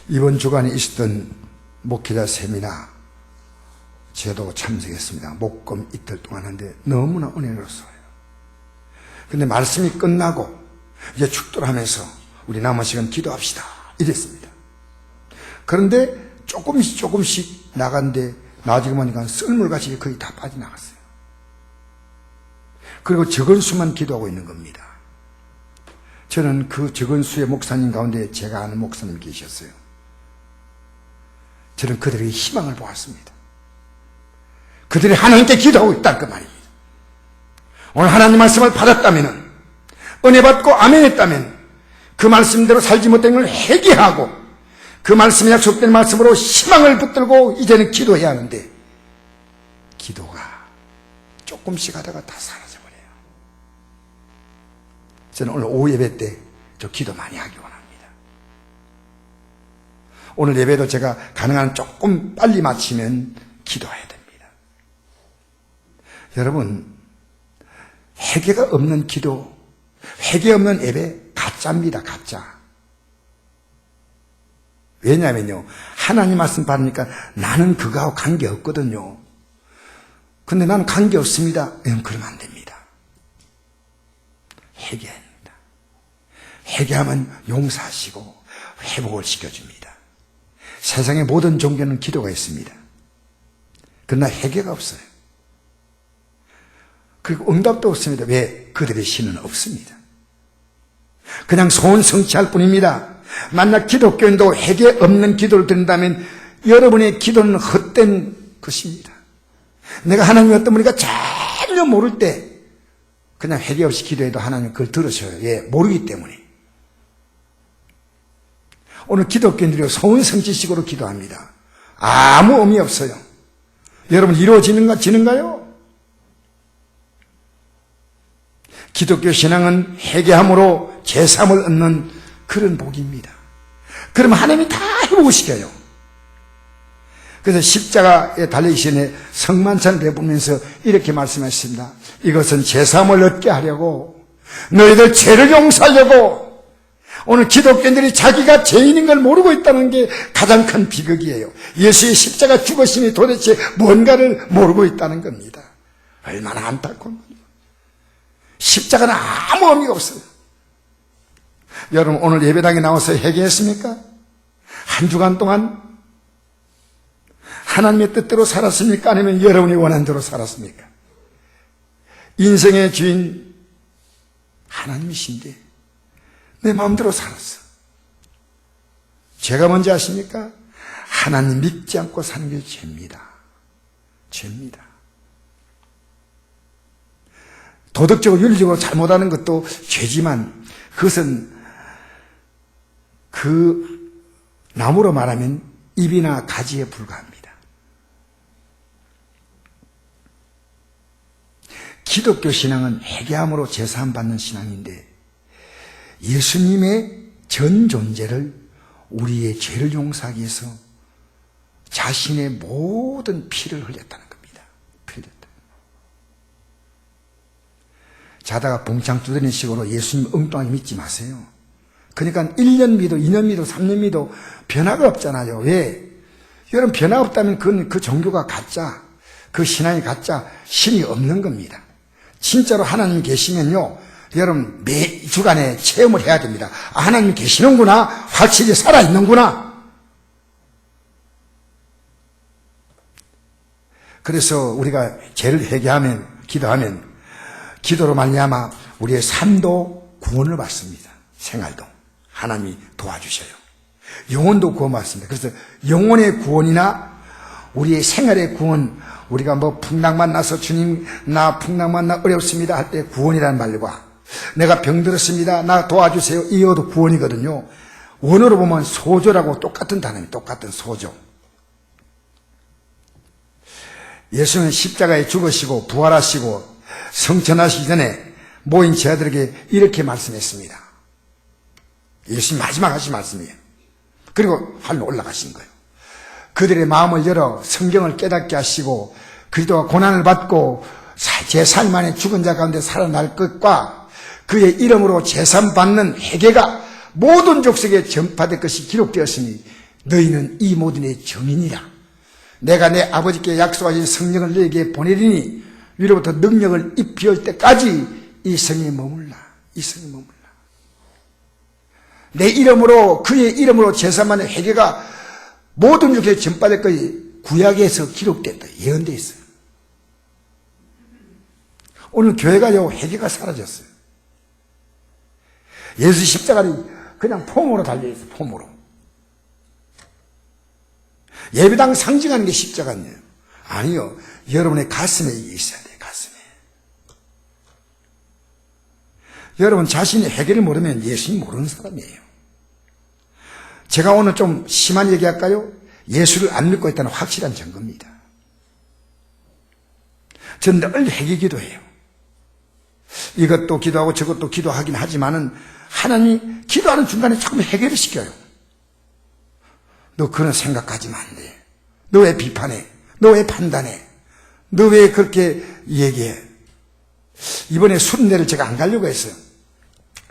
이번 주간에 있었던 목회자 세미나 저도 참석했습니다. 목금 이틀 동안 하는데 너무나 은혜로웠어요. 근데 말씀이 끝나고 이제 축도하면서 우리 남은 시간 기도합시다 이랬습니다. 그런데 조금씩 나갔는데 나중에 보니까 썰물같이 거의 다 빠져나갔어요. 그리고 적은 수만 기도하고 있는 겁니다. 저는 그 적은 수의 목사님 가운데 제가 아는 목사님 계셨어요. 저는 그들에게 희망을 보았습니다. 그들이 하나님께 기도하고 있다는 그 말입니다. 오늘 하나님 말씀을 받았다면, 은혜 받고 아멘했다면 그 말씀대로 살지 못한 걸 회개하고 그 말씀이 약속된 말씀으로 희망을 붙들고 이제는 기도해야 하는데 기도가 조금씩 하다가 다 사라져버려요. 저는 오늘 오후 예배 때 저 기도 많이 하기 원합니다. 오늘 예배도 제가 가능한 조금 빨리 마치면 기도해야 됩니다. 여러분, 회개가 없는 기도, 회개 없는 예배 가짜입니다. 가짜. 왜냐하면요, 하나님 말씀 받으니까 나는 그거하고 관계없거든요. 근데 나는 관계없습니다. 그러면 안 됩니다. 회개합니다. 회개하면 용서하시고 회복을 시켜줍니다. 세상의 모든 종교는 기도가 있습니다. 그러나 회개가 없어요. 그리고 응답도 없습니다. 왜? 그들의 신은 없습니다. 그냥 소원 성취할 뿐입니다. 만약 기독교인도 회개 없는 기도를 드린다면 여러분의 기도는 헛된 것입니다. 내가 하나님이 어떤 분인가 전혀 모를 때 그냥 회개 없이 기도해도 하나님 그걸 들으셔요. 예, 모르기 때문에. 오늘 기독교인들이 소원 성취식으로 기도합니다. 아무 의미 없어요. 여러분, 이루어지는가요? 기독교 신앙은 회개함으로 제삼을 얻는 그런 복입니다. 그러면 하나님이 다 회복시켜요. 그래서 십자가에 달리기 전에 성만찬을 베푸면서 이렇게 말씀하셨습니다. 이것은 제삼을 얻게 하려고, 너희들 죄를 용서하려고. 오늘 기독교인들이 자기가 죄인인 걸 모르고 있다는 게 가장 큰 비극이에요. 예수의 십자가 죽으심이 도대체 뭔가를 모르고 있다는 겁니다. 얼마나 안타까운 거예요. 십자가는 아무 의미가 없어요. 여러분, 오늘 예배당에 나와서 회개했습니까? 한 주간 동안 하나님의 뜻대로 살았습니까? 아니면 여러분이 원하는 대로 살았습니까? 인생의 주인 하나님이신데 내 마음대로 살았어. 죄가 뭔지 아십니까? 하나님 믿지 않고 사는 게 죄입니다. 죄입니다. 도덕적으로 윤리적으로 잘못하는 것도 죄지만 그것은 그 나무로 말하면 잎이나 가지에 불과합니다. 기독교 신앙은 회개함으로 제사함 받는 신앙인데 예수님의 전 존재를 우리의 죄를 용서하기 위해서 자신의 모든 피를 흘렸다는 겁니다. 피를 흘렸다. 자다가 봉창 두드리는 식으로 예수님 엉뚱하게 믿지 마세요. 그러니까 1년 믿어, 2년 믿어, 3년 믿어 변화가 없잖아요. 왜? 여러분, 변화 없다면 그 종교가 가짜, 그 신앙이 가짜, 신이 없는 겁니다. 진짜로 하나님 계시면요, 여러분 매 주간에 체험을 해야 됩니다. 아, 하나님 계시는구나, 확실히 살아있는구나. 그래서 우리가 죄를 회개하면, 기도하면 기도로 말미암아 우리의 삶도 구원을 받습니다. 생활도 하나님이 도와주셔요. 영혼도 구원받습니다. 그래서 영혼의 구원이나 우리의 생활의 구원, 우리가 뭐 풍랑 만나서 주님 나 풍랑 만나 어렵습니다 할 때 구원이라는 말과 내가 병들었습니다 나 도와주세요 이어도 구원이거든요. 원어로 보면 소조라고 똑같은 단어입니다. 똑같은 소조. 예수는 십자가에 죽으시고 부활하시고 성천하시기 전에 모인 제자들에게 이렇게 말씀했습니다. 예수님 마지막 하신 말씀이에요. 그리고 하늘로 올라가신 거예요. 그들의 마음을 열어 성경을 깨닫게 하시고 그리스도가 고난을 받고 제3일 만에 죽은 자 가운데 살아날 것과 그의 이름으로 제삼 받는 회개가 모든 족속에 전파될 것이 기록되었으니 너희는 이 모든 의 증인이라. 내가 내 아버지께 약속하신 성령을 너희에게 보내리니 위로부터 능력을 입혀올 때까지 이 성에 머물라. 이 성에 머물라. 내 이름으로, 그의 이름으로 제사만의 회개가 모든 육체에 전파될 것이 구약에서 기록됐다. 예언되어 있어요. 오늘 교회가요, 회개가 사라졌어요. 예수 십자가는 그냥 폼으로 달려있어요. 폼으로. 예배당 상징하는 게 십자가예요. 아니요. 여러분의 가슴에 이게 있어야 돼요. 가슴에. 여러분 자신이 회개를 모르면 예수님 모르는 사람이에요. 제가 오늘 좀 심한 얘기할까요? 예수를 안 믿고 있다는 확실한 증거입니다. 저는 늘 회개 기도해요. 이것도 기도하고 저것도 기도하긴 하지만은 하나님 기도하는 중간에 자꾸 회개를 시켜요. 너 그런 생각하지면 안 돼. 너 왜 비판해? 너 왜 판단해? 너 왜 그렇게 얘기해? 이번에 순례를 제가 안 가려고 했어요.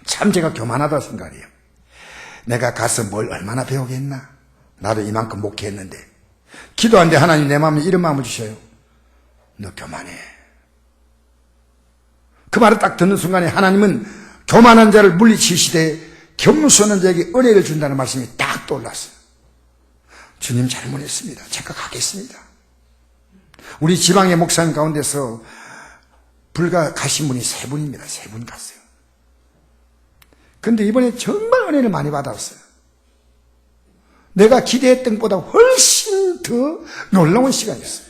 참 제가 교만하다 생각해요. 내가 가서 뭘 얼마나 배우겠나? 나도 이만큼 목회했는데. 기도하는데 하나님 내 마음에 이런 마음을 주셔요. 너 교만해. 그 말을 딱 듣는 순간에 하나님은 교만한 자를 물리치시되 겸손한 자에게 은혜를 준다는 말씀이 딱 떠올랐어요. 주님 잘못했습니다. 제가 가겠습니다. 우리 지방의 목사님 가운데서 불가 가신 분이 3분입니다. 3분 갔어요. 근데 이번에 정말 은혜를 많이 받았어요. 내가 기대했던 것보다 훨씬 더 놀라운 시간이었어요.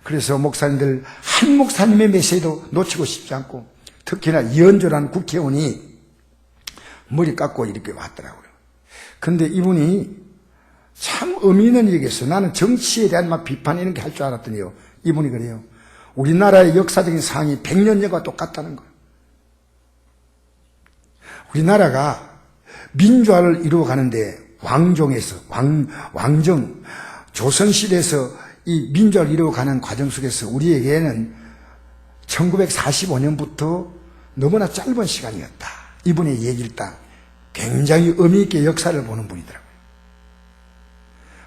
그래서 목사님들 한 목사님의 메시지도 놓치고 싶지 않고 특히나 이현조라는 국회의원이 머리 깎고 이렇게 왔더라고요. 근데 이분이 참 의미 있는 얘기했어요. 나는 정치에 대한 막 비판 이런 게 할 줄 알았더니요. 이분이 그래요. 우리나라의 역사적인 상황이 100년전과 똑같다는 거예요. 우리나라가 민주화를 이루어가는데 왕정에서 왕정 조선시대에서 이 민주화를 이루어가는 과정 속에서 우리에게는 1945년부터 너무나 짧은 시간이었다. 이분의 얘기를 딱 굉장히 의미 있게 역사를 보는 분이더라고요.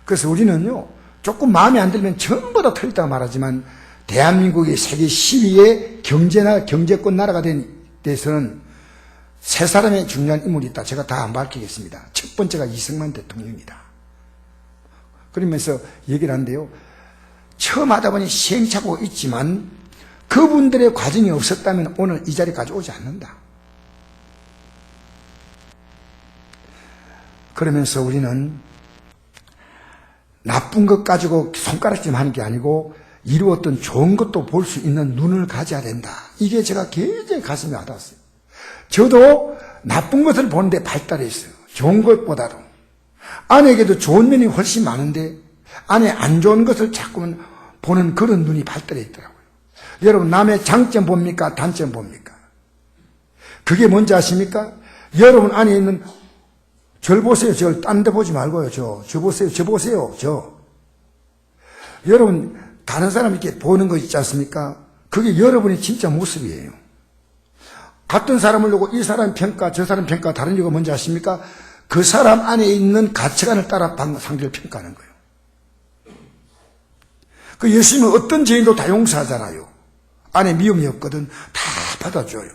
그래서 우리는요, 조금 마음에 안 들면 전부 다 틀렸다고 말하지만 대한민국이 세계 10위의 경제권 나라가 된 데서는 3사람의 중요한 인물이 있다. 제가 다 안 밝히겠습니다. 첫 번째가 이승만 대통령이다. 그러면서 얘기를 하는데요. 처음 하다 보니 시행착오가 있지만 그분들의 과정이 없었다면 오늘 이 자리까지 오지 않는다. 그러면서 우리는 나쁜 것 가지고 손가락질 하는 게 아니고 이루었던 좋은 것도 볼 수 있는 눈을 가져야 된다. 이게 제가 굉장히 가슴에 와닿았어요. 저도 나쁜 것을 보는데 발달했어요. 좋은 것보다도. 아내에게도 좋은 면이 훨씬 많은데 안에 안 좋은 것을 자꾸만 보는 그런 눈이 발달해 있더라고요. 여러분 남의 장점 봅니까? 단점 봅니까? 그게 뭔지 아십니까? 여러분 안에 있는 절 보세요. 절 딴 데 보지 말고요. 저 보세요. 저 보세요. 여러분 다른 사람 이렇게 보는 거 있지 않습니까? 그게 여러분의 진짜 모습이에요. 같은 사람을 두고 이 사람 평가 저 사람 평가 다른 이유가 뭔지 아십니까? 그 사람 안에 있는 가치관을 따라 상대를 평가하는 거예요. 그 예수님은 어떤 죄인도 다 용서하잖아요. 안에 미움이 없거든. 다 받아줘요.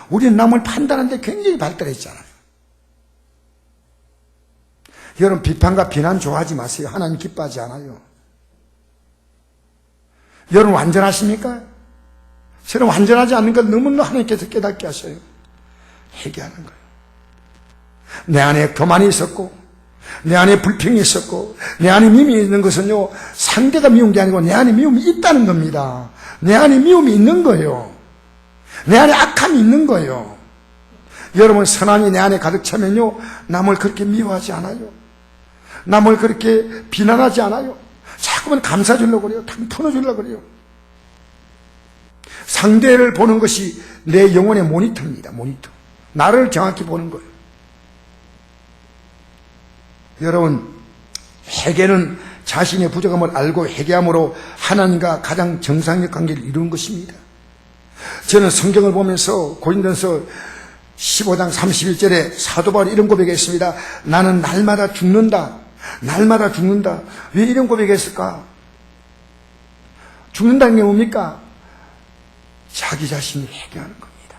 우리는 남을 판단하는데 굉장히 발달했잖아요. 여러분 비판과 비난 좋아하지 마세요. 하나님 기뻐하지 않아요. 여러분 완전하십니까? 저는 완전하지 않는 걸 너무나 하나님께서 깨닫게 하셔요. 회개하는 거예요. 내 안에 교만이 있었고 내 안에 불평이 있었고 내 안에 미움이 있는 것은요 상대가 미운 게 아니고 내 안에 미움이 있다는 겁니다. 내 안에 미움이 있는 거예요. 내 안에 악함이 있는 거예요. 여러분 선함이 내 안에 가득 차면요 남을 그렇게 미워하지 않아요. 남을 그렇게 비난하지 않아요. 자꾸만 감싸 주려고 그래요. 터놓주려고 그래요. 상대를 보는 것이 내 영혼의 모니터입니다. 모니터. 나를 정확히 보는 거예요. 여러분 회개는 자신의 부족함을 알고 회개함으로 하나님과 가장 정상적 관계를 이루는 것입니다. 저는 성경을 보면서 고린도서 15장 31절에 사도 바울이 이런 고백했습니다. 나는 날마다 죽는다. 날마다 죽는다. 왜 이런 고백했을까? 죽는다는 게 뭡니까? 자기 자신이 회개하는 겁니다.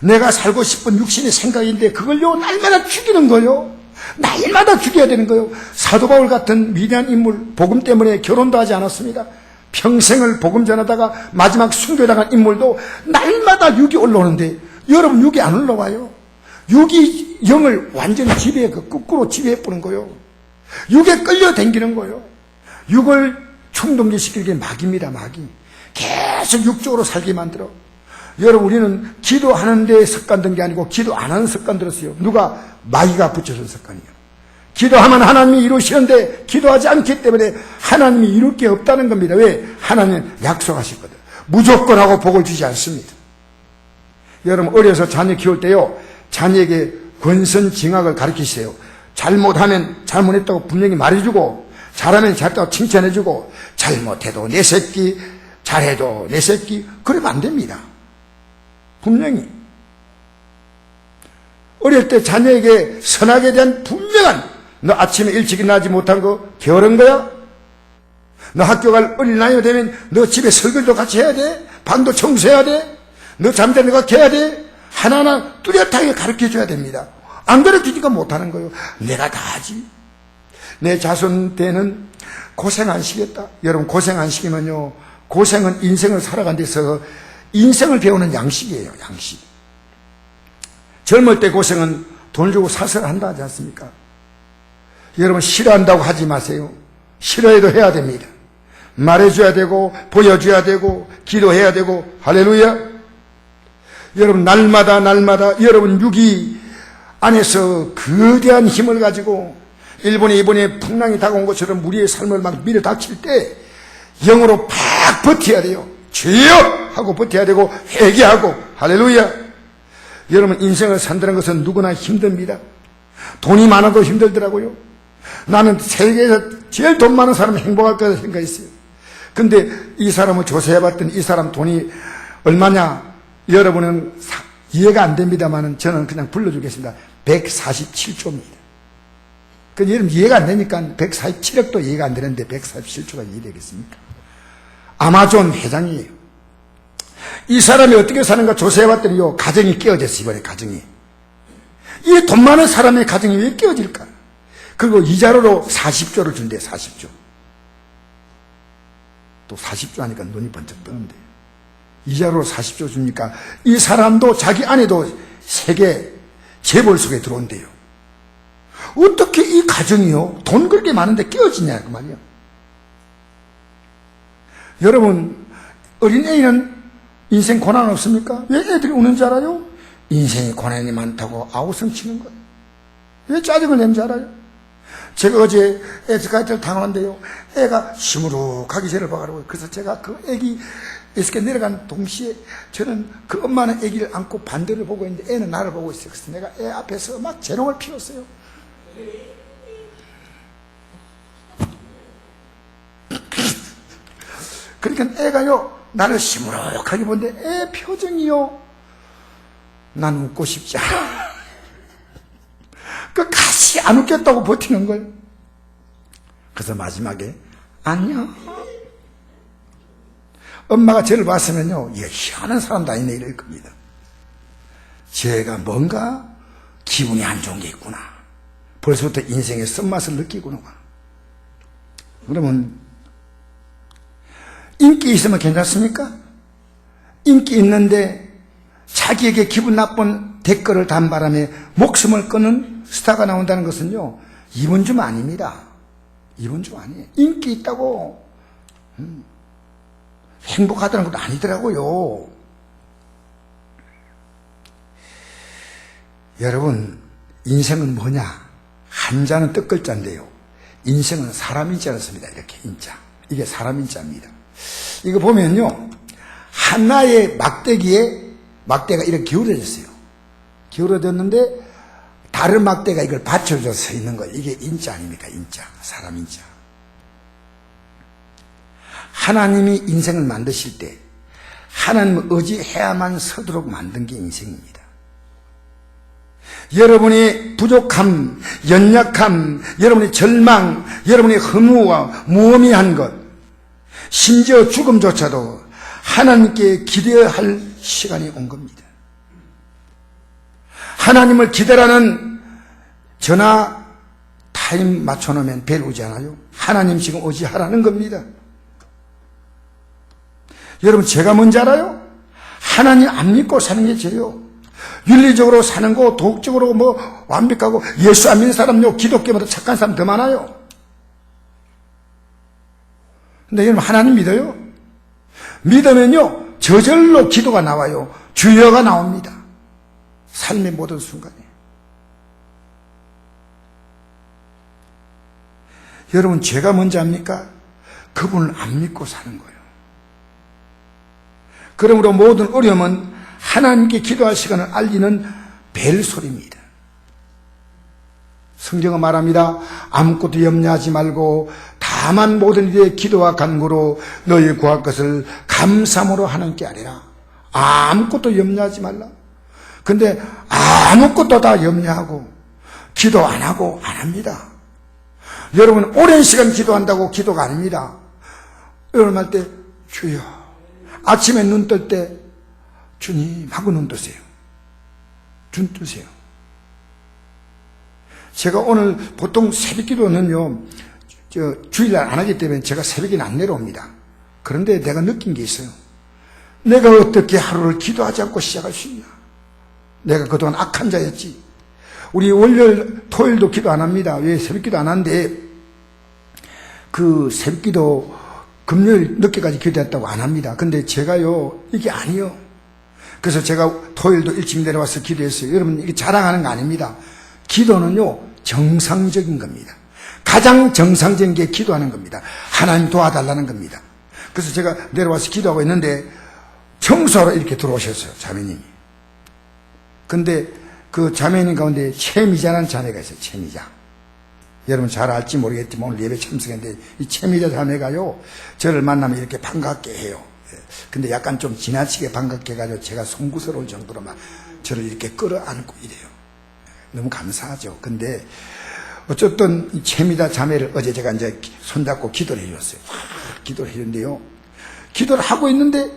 내가 살고 싶은 육신의 생각인데 그걸요 날마다 죽이는 거요. 날마다 죽여야 되는 거요. 사도 바울 같은 위대한 인물, 복음 때문에 결혼도 하지 않았습니다. 평생을 복음 전하다가 마지막 순교당한 인물도 날마다 육이 올라오는데 여러분 육이 안 올라와요. 육이 영을 완전히 지배해, 거꾸로 지배해 뿌는 거요. 육에 끌려다니는 거요. 육을 충동지시키는 게 마귀입니다. 마귀. 계속 육적으로 살게 만들어. 여러분, 우리는 기도하는 데에 습관된 게 아니고 기도 안 하는 습관 들었어요. 누가? 마귀가 붙여준 습관이에요. 기도하면 하나님이 이루시는데 기도하지 않기 때문에 하나님이 이룰 게 없다는 겁니다. 왜? 하나님은 약속하셨거든. 무조건 하고 복을 주지 않습니다. 여러분, 어려서 자녀 키울 때요, 자녀에게 권선징악을 가르치세요. 잘못하면 잘못했다고 분명히 말해주고, 잘하면 잘했다고 칭찬해주고, 잘못해도 내 새끼, 잘해도 내 새끼, 그러면 안 됩니다. 분명히. 어릴 때 자녀에게 선악에 대한 분명한, 너 아침에 일찍 일어나지 못한 거 게으른 거야? 너 학교 갈 어린 나이가 되면 너 집에 설거지도 같이 해야 돼? 방도 청소해야 돼? 너 잠자는 거 해야 돼? 하나하나 뚜렷하게 가르쳐줘야 됩니다. 안 가르치니까 못하는 거예요. 내가 다 하지. 내 자손 때는 고생 안 시겠다. 여러분, 고생 안 시키면요, 고생은 인생을 살아간 데서 인생을 배우는 양식이에요. 양식. 젊을 때 고생은 돈 주고 사서 한다 하지 않습니까? 여러분, 싫어한다고 하지 마세요. 싫어해도 해야 됩니다. 말해줘야 되고, 보여줘야 되고, 기도해야 되고, 할렐루야. 여러분, 날마다 여러분 육이 안에서 거대한 힘을 가지고 일본에 이번에 풍랑이 다가온 것처럼 우리의 삶을 막 밀어닥칠 때 영으로 팍 버텨야 돼요. 주여! 하고 버텨야 되고 회개하고, 할렐루야. 여러분, 인생을 산다는 것은 누구나 힘듭니다. 돈이 많아도 힘들더라고요. 나는 세계에서 제일 돈 많은 사람이 행복할 거라 생각했어요. 근데 이 사람을 조사해봤더니 이 사람 돈이 얼마냐? 여러분은 이해가 안 됩니다만 저는 그냥 불러주겠습니다. 147조입니다. 그 여러분 이해가 안 되니까 147억도 이해가 안 되는데 147조가 이해되겠습니까? 아마존 회장이에요. 이 사람이 어떻게 사는가 조사해봤더니요, 가정이 깨어졌어요. 이번에 가정이. 이 돈 많은 사람의 가정이 왜 깨어질까? 그리고 이자료로 40조를 준대. 40조. 또 40조 하니까 눈이 번쩍 뜨는데 이자료로 40조 주니까 이 사람도 자기 아내도 세계 재벌 속에 들어온대요. 어떻게 이 가정이요, 돈 그렇게 많은데 깨어지냐 그 말이에요. 여러분, 어린애는 인생 고난 없습니까? 왜 애들이 우는 줄 알아요? 인생이 고난이 많다고 아우성 치는 거예요. 왜 짜증을 내는 줄 알아요? 제가 어제 에스카이트를 당하는데요, 애가 시무룩하기 전을 봐가지고, 그래서 제가 그 애기 에스카이트 내려간 동시에 저는 그 엄마는 애기를 안고 반대를 보고 있는데 애는 나를 보고 있어요. 그래서 내가 애 앞에서 막 재롱을 피웠어요. 그러니까 애가요, 나를 시무룩하게 보는데 애 표정이요, 난 웃고 싶지 않아. 끝까지 안 웃겼다고 버티는 거예요. 그래서 마지막에 안녕. 엄마가 저를 봤으면요, 이거 희한한 사람도 아니네 이럴 겁니다. 제가 뭔가 기분이 안 좋은 게 있구나. 벌써부터 인생의 쓴맛을 느끼구나. 그러면 인기 있으면 괜찮습니까? 인기 있는데 자기에게 기분 나쁜 댓글을 단 바람에 목숨을 끊은 스타가 나온다는 것은요, 이번 좀 아닙니다. 이번 좀 아니에요. 인기 있다고 행복하다는 것도 아니더라고요. 여러분, 인생은 뭐냐? 한자는 뜻글자인데요, 인생은 사람인지 않습니다. 이렇게 인자. 이게 사람인자입니다. 이거 보면요, 하나의 막대가 이렇게 기울어졌어요. 기울어졌는데 다른 막대가 이걸 받쳐줘서 서 있는 거예요. 이게 인자 아닙니까? 인자. 사람 인자. 하나님이 인생을 만드실 때 하나님을 의지해야만 서도록 만든 게 인생입니다. 여러분의 부족함, 연약함, 여러분의 절망, 여러분의 허무와 무의미한 것, 심지어 죽음조차도 하나님께 기대어야 할 시간이 온 겁니다. 하나님을 기대라는 전화 타임 맞춰놓으면 벨 오지 않아요? 하나님 지금 오지 하라는 겁니다. 여러분, 제가 뭔지 알아요? 하나님 안 믿고 사는 게 죄요. 윤리적으로 사는 거, 도덕적으로 완벽하고, 예수 안 믿는 사람요, 기독교보다 착한 사람 더 많아요. 근데 여러분, 하나님 믿어요? 믿으면요, 저절로 기도가 나와요. 주여가 나옵니다. 삶의 모든 순간에. 여러분, 죄가 뭔지 압니까? 그분을 안 믿고 사는 거예요. 그러므로 모든 어려움은 하나님께 기도할 시간을 알리는 벨소리입니다. 성경은 말합니다. 아무것도 염려하지 말고 다만 모든 일에 기도와 간구로 너희 구할 것을 감사함으로 하나님께 아뢰라. 아무것도 염려하지 말라. 근데 아무것도 다 염려하고 기도 안 하고 안 합니다. 여러분, 오랜 시간 기도한다고 기도가 아닙니다. 여러분 할 때 주여, 아침에 눈 뜰 때 주님 하고 눈 뜨세요. 눈 뜨세요. 제가 오늘 보통 새벽 기도는요, 주일날 안 하기 때문에 제가 새벽에는 안 내려옵니다. 그런데 내가 느낀 게 있어요. 내가 어떻게 하루를 기도하지 않고 시작할 수 있냐. 내가 그동안 악한 자였지. 우리 월요일, 토요일도 기도 안 합니다. 왜 새벽 기도 안 하는데, 그 새벽 기도 금요일 늦게까지 기도했다고 안 합니다. 근데 제가요, 이게 아니요. 그래서 제가 토요일도 일찍 내려와서 기도했어요. 여러분, 이게 자랑하는 거 아닙니다. 기도는요, 정상적인 겁니다. 가장 정상적인 게 기도하는 겁니다. 하나님 도와달라는 겁니다. 그래서 제가 내려와서 기도하고 있는데 청소하러 이렇게 들어오셨어요, 자매님이. 근데 그 자매님 가운데 최미자라는 자매가 있어요, 최미자. 여러분 잘 알지 모르겠지만 오늘 예배 참석했는데 이 최미자 자매가요, 저를 만나면 이렇게 반갑게 해요. 근데 약간 좀 지나치게 반갑게 해가지고 제가 송구스러울 정도로 막 저를 이렇게 끌어안고 이래요. 너무 감사하죠. 근데 어쨌든 이 최미자 자매를 어제 제가 이제 손잡고 기도를 해줬어요. 기도를 해줬는데요, 기도를 하고 있는데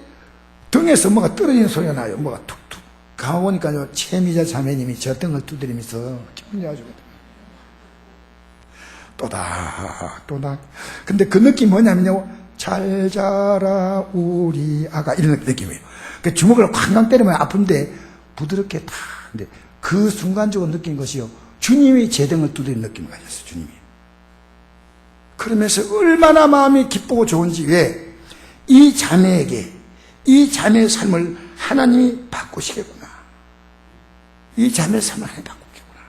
등에서 뭐가 떨어지는 소리가 나요. 뭐가 툭툭. 가보니까요, 최미자 자매님이 저 등을 두드리면서 기분이 아주 또닥. 근데 그 느낌이 뭐냐면요, 잘 자라 우리 아가, 이런 느낌이에요. 그 주먹을 쾅쾅 때리면 아픈데 부드럽게 탁. 근데 그 순간적으로 느낀 것이요, 주님이 제 등을 두드리는 느낌을 가졌어요. 주님이. 그러면서 얼마나 마음이 기쁘고 좋은지. 왜? 이 자매에게, 이 자매의 삶을 하나님이 바꾸시겠구나. 이 자매의 삶을 하나님이 바꾸겠구나.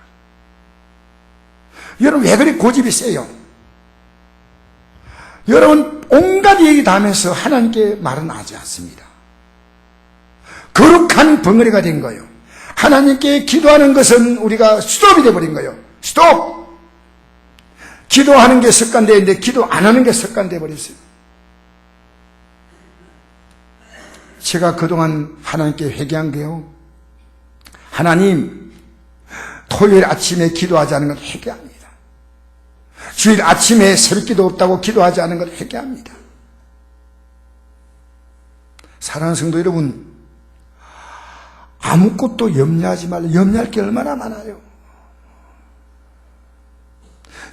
여러분, 왜 그리 고집이 세요? 여러분, 온갖 얘기 다 하면서 하나님께 말은 하지 않습니다. 거룩한 벙어리가 된 거예요. 하나님께 기도하는 것은 우리가 스톱이 되어버린 거예요. 스톱! 기도하는 게 습관되는데 기도 안 하는 게 습관되어 버렸어요. 제가 그동안 하나님께 회개한 게요, 하나님, 토요일 아침에 기도하지 않은 건 회개합니다. 주일 아침에 새벽기도 없다고 기도하지 않은 건 회개합니다. 사랑하는 성도 여러분, 아무것도 염려하지 말라. 염려할 게 얼마나 많아요.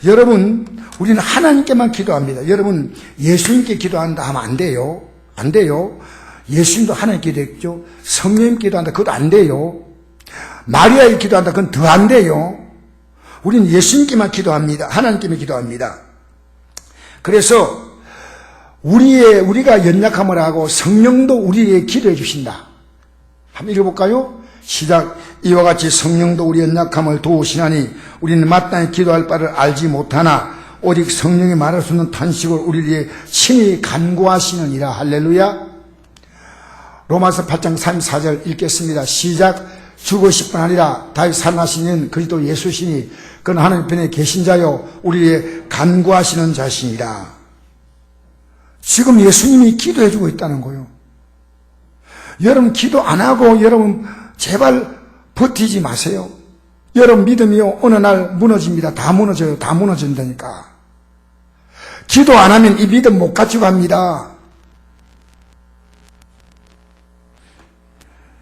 여러분, 우리는 하나님께만 기도합니다. 여러분, 예수님께 기도한다 하면 안 돼요. 안 돼요. 예수님도 하나님께 기도했죠. 성령님 기도한다, 그것도 안 돼요. 마리아에게 기도한다, 그건 더 안 돼요. 우리는 예수님께만 기도합니다. 하나님께만 기도합니다. 그래서 우리가 연약함을 하고 성령도 우리에게 기도해 주신다. 한번 읽어볼까요? 시작. 이와 같이 성령도 우리 연약함을 도우시나니 우리는 마땅히 기도할 바를 알지 못하나 오직 성령이 말할 수 없는 탄식을 우리에게 친히 간구하시느니라. 할렐루야. 로마서 8장 34절 읽겠습니다. 시작. 주고 싶은 하리라. 다윗 살아나시는 그리스도 예수시니 그는 하나님 편에 계신 자요 우리의 간구하시는 자신이라. 지금 예수님이 기도해 주고 있다는 거예요. 여러분, 기도 안 하고 여러분 제발 버티지 마세요. 여러분 믿음이요 어느 날 무너집니다. 다 무너져요. 다 무너진다니까. 기도 안 하면 이 믿음 못 가지고 갑니다.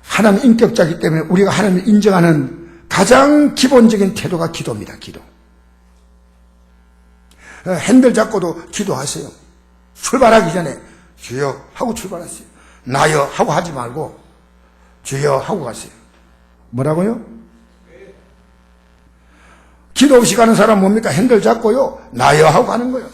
하나님 인격자이기 때문에 우리가 하나님을 인정하는 가장 기본적인 태도가 기도입니다. 기도. 핸들 잡고도 기도하세요. 출발하기 전에 주여 하고 출발하세요. 나여 하고 하지 말고 주여 하고 가세요. 뭐라고요? 기도 없이 가는 사람 뭡니까? 핸들 잡고요 나여 하고 가는 거예요.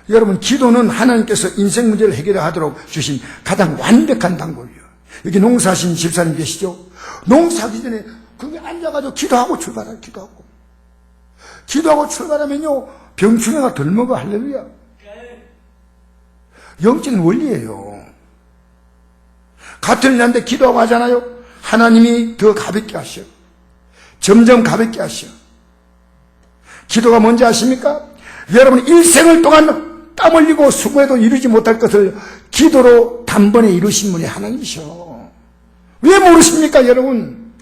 여러분 기도는 하나님께서 인생 문제를 해결하도록 주신 가장 완벽한 방법이에요. 여기 농사하신 집사님 계시죠? 농사하기 전에 거기 앉아가지고 기도하고 출발해요. 기도하고 출발하면요 병충해가 덜 먹어. 할렐루야. 영적인 원리예요. 같은 일인데 기도하고 하잖아요. 하나님이 더 가볍게 하셔. 점점 가볍게 하셔. 기도가 뭔지 아십니까? 여러분 일생을 동안 땀 흘리고 수고해도 이루지 못할 것을 기도로 단번에 이루신 분이 하나님이셔. 왜 모르십니까 여러분?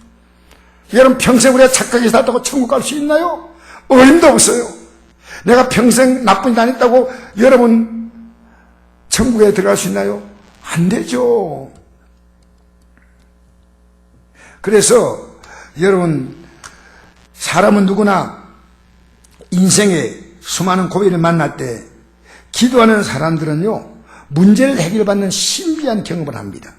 여러분 평생 우리가 착하게 살다고 천국 갈 수 있나요? 어림도 없어요. 내가 평생 나쁜 일 안 했다고 여러분 천국에 들어갈 수 있나요? 안 되죠. 그래서 여러분 사람은 누구나 인생에 수많은 고비를 만날 때 기도하는 사람들은요 문제를 해결받는 신비한 경험을 합니다.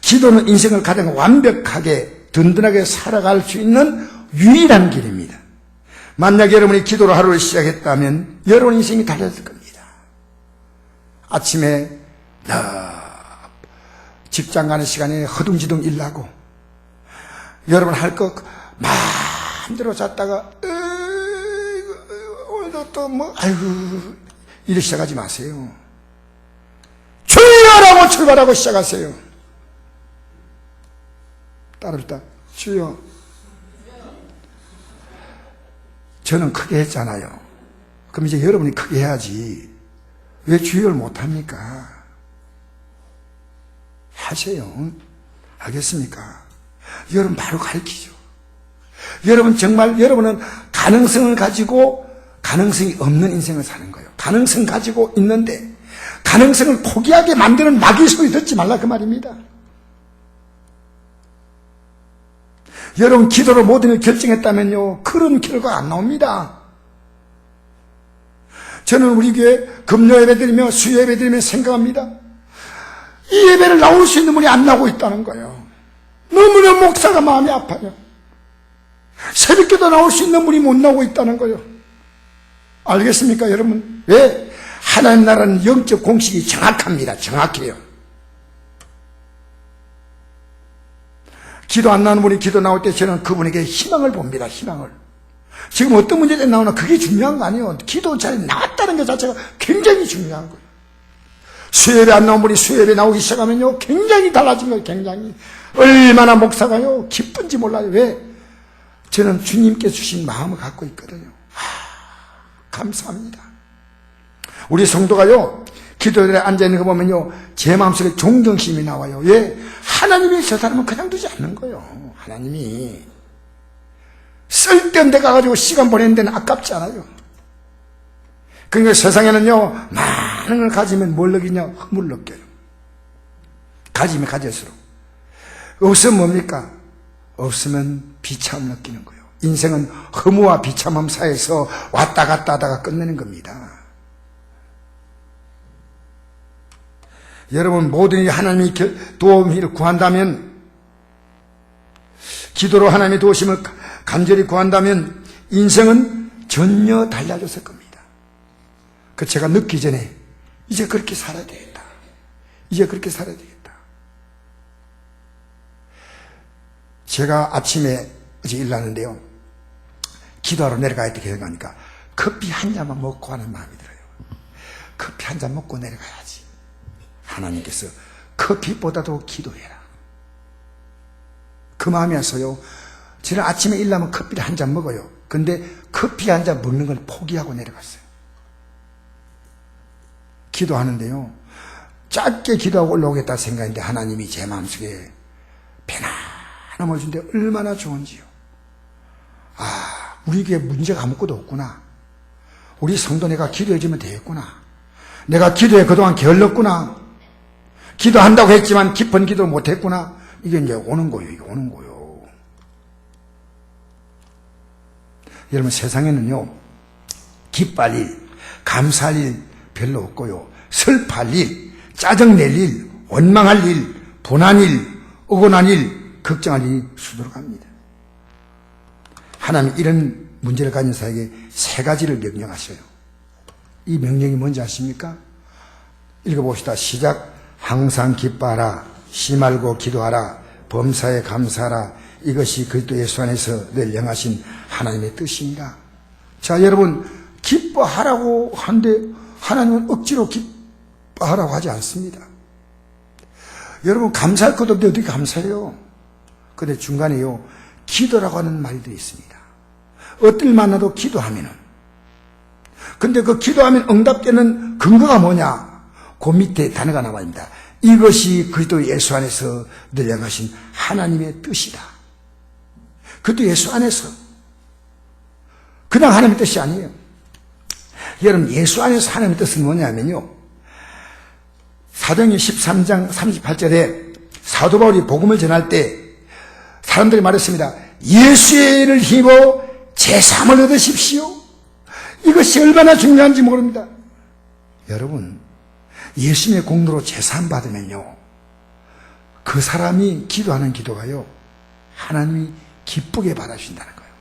기도는 인생을 가장 완벽하게 든든하게 살아갈 수 있는 유일한 길입니다. 만약 여러분이 기도로 하루를 시작했다면 여러분 인생이 달라질 겁니다. 아침에 직장 가는 시간에 허둥지둥 일하고 여러분 할 거 마음대로 잤다가 오늘도 또 뭐 아이고 이렇게 시작하지 마세요. 주여라고 출발하고 시작하세요. 따릅시다. 주여. 저는 크게 했잖아요. 그럼 이제 여러분이 크게 해야지. 왜 주여를 못합니까? 하세요. 알겠습니까? 여러분 바로 가르치죠. 여러분 정말 여러분은 가능성을 가지고 가능성이 없는 인생을 사는 거예요. 가능성 가지고 있는데 가능성을 포기하게 만드는 마귀 소리 듣지 말라 그 말입니다. 여러분 기도로 모든 일 결정했다면요 그런 결과가 안 나옵니다. 저는 우리 교회 금요 예배 드리며 수요 예배 드리며 생각합니다. 이 예배를 나올 수 있는 분이 안 나오고 있다는 거예요. 너무나 목사가 마음이 아파요. 새벽기도 나올 수 있는 분이 못 나오고 있다는 거예요. 알겠습니까 여러분? 왜? 하나님 나라는 영적 공식이 정확합니다. 정확해요. 기도 안 나오는 분이 기도 나올 때 저는 그분에게 희망을 봅니다. 희망을. 지금 어떤 문제가 나오나 그게 중요한 거 아니에요. 기도 잘 나왔다는 것 자체가 굉장히 중요한 거예요. 수요예배 안 나온 분이 수요예배 나오기 시작하면요 굉장히 달라진 거예요. 굉장히. 얼마나 목사가요 기쁜지 몰라요. 왜? 저는 주님께 주신 마음을 갖고 있거든요. 감사합니다. 우리 성도가요 기도에 앉아있는 거 보면요 제 마음속에 존경심이 나와요. 왜? 하나님이 저 사람은 그냥 두지 않는 거예요. 하나님이 쓸데없는 데 가가지고 시간 보내는 데는 아깝지 않아요. 그러니까 세상에는요 많은 걸 가지면 뭘 느끼냐? 흠을 느껴요. 가지면 가질수록. 없으면 뭡니까? 없으면 비참함 느끼는 거예요. 인생은 허무와 비참함 사이에서 왔다 갔다 하다가 끝내는 겁니다. 여러분 모든 일이 하나님이 도움을 구한다면, 기도로 하나님의 도우심을 간절히 구한다면 인생은 전혀 달라졌을 겁니다. 그 제가 늦기 전에 이제 그렇게 살아야 되겠다. 이제 그렇게 살아야 되겠다. 제가 아침에 어제 일어났는데요 기도하러 내려가야 돼. 생각하니까 커피 한 잔만 먹고 하는 마음이 들어요. 커피 한 잔 먹고 내려가야지. 하나님께서 커피보다도 기도해라. 그 마음이 와서요 저는 아침에 일어나면 커피를 한 잔 먹어요. 근데 커피 한 잔 먹는 걸 포기하고 내려갔어요. 기도하는데요 짧게 기도하고 올라오겠다 생각했는데 하나님이 제 마음속에 편안함을 준데 얼마나 좋은지요. 아, 우리에게 문제가 아무것도 없구나. 우리 성도 내가 기도해주면 되겠구나. 내가 기도에 그동안 게을렀구나. 기도한다고 했지만 깊은 기도를 못했구나. 이게 이제 오는 거예요. 이게 오는 거예요. 여러분, 세상에는요, 기뻐할 일, 감사할 일 별로 없고요. 슬퍼할 일, 짜증낼 일, 원망할 일, 분한 일, 억울한 일, 걱정할 일이 수두룩합니다. 하나님 이런 문제를 가진 사에게 세 가지를 명령하셔요. 이 명령이 뭔지 아십니까? 읽어봅시다. 시작. 항상 기뻐하라. 쉬 말고 기도하라. 범사에 감사하라. 이것이 그리스도 예수 안에서 늘 영하신 하나님의 뜻입니다. 자, 여러분, 기뻐하라고 하는데 하나님은 억지로 기뻐하라고 하지 않습니다. 여러분, 감사할 것도 없는데 어떻게 감사해요? 근데 중간에요, 기도라고 하는 말도 있습니다. 어떨 만나도 기도하면은. 근데 그 기도하면 응답되는 근거가 뭐냐? 그 밑에 단어가 나와있습니다. 이것이 그리스도 예수 안에서 늘 영하신 하나님의 뜻이다. 그리스도 예수 안에서. 그냥 하나님의 뜻이 아니에요. 여러분, 예수 안에서 하나님의 뜻은 뭐냐면요, 사도행전 13장 38절에 사도 바울이 복음을 전할 때 사람들이 말했습니다. 예수의 일을 힘입어 제삼을 얻으십시오. 이것이 얼마나 중요한지 모릅니다. 여러분, 예수님의 공로로 제삼 받으면요, 그 사람이 기도하는 기도가요, 하나님이 기쁘게 받아주신다는 거예요.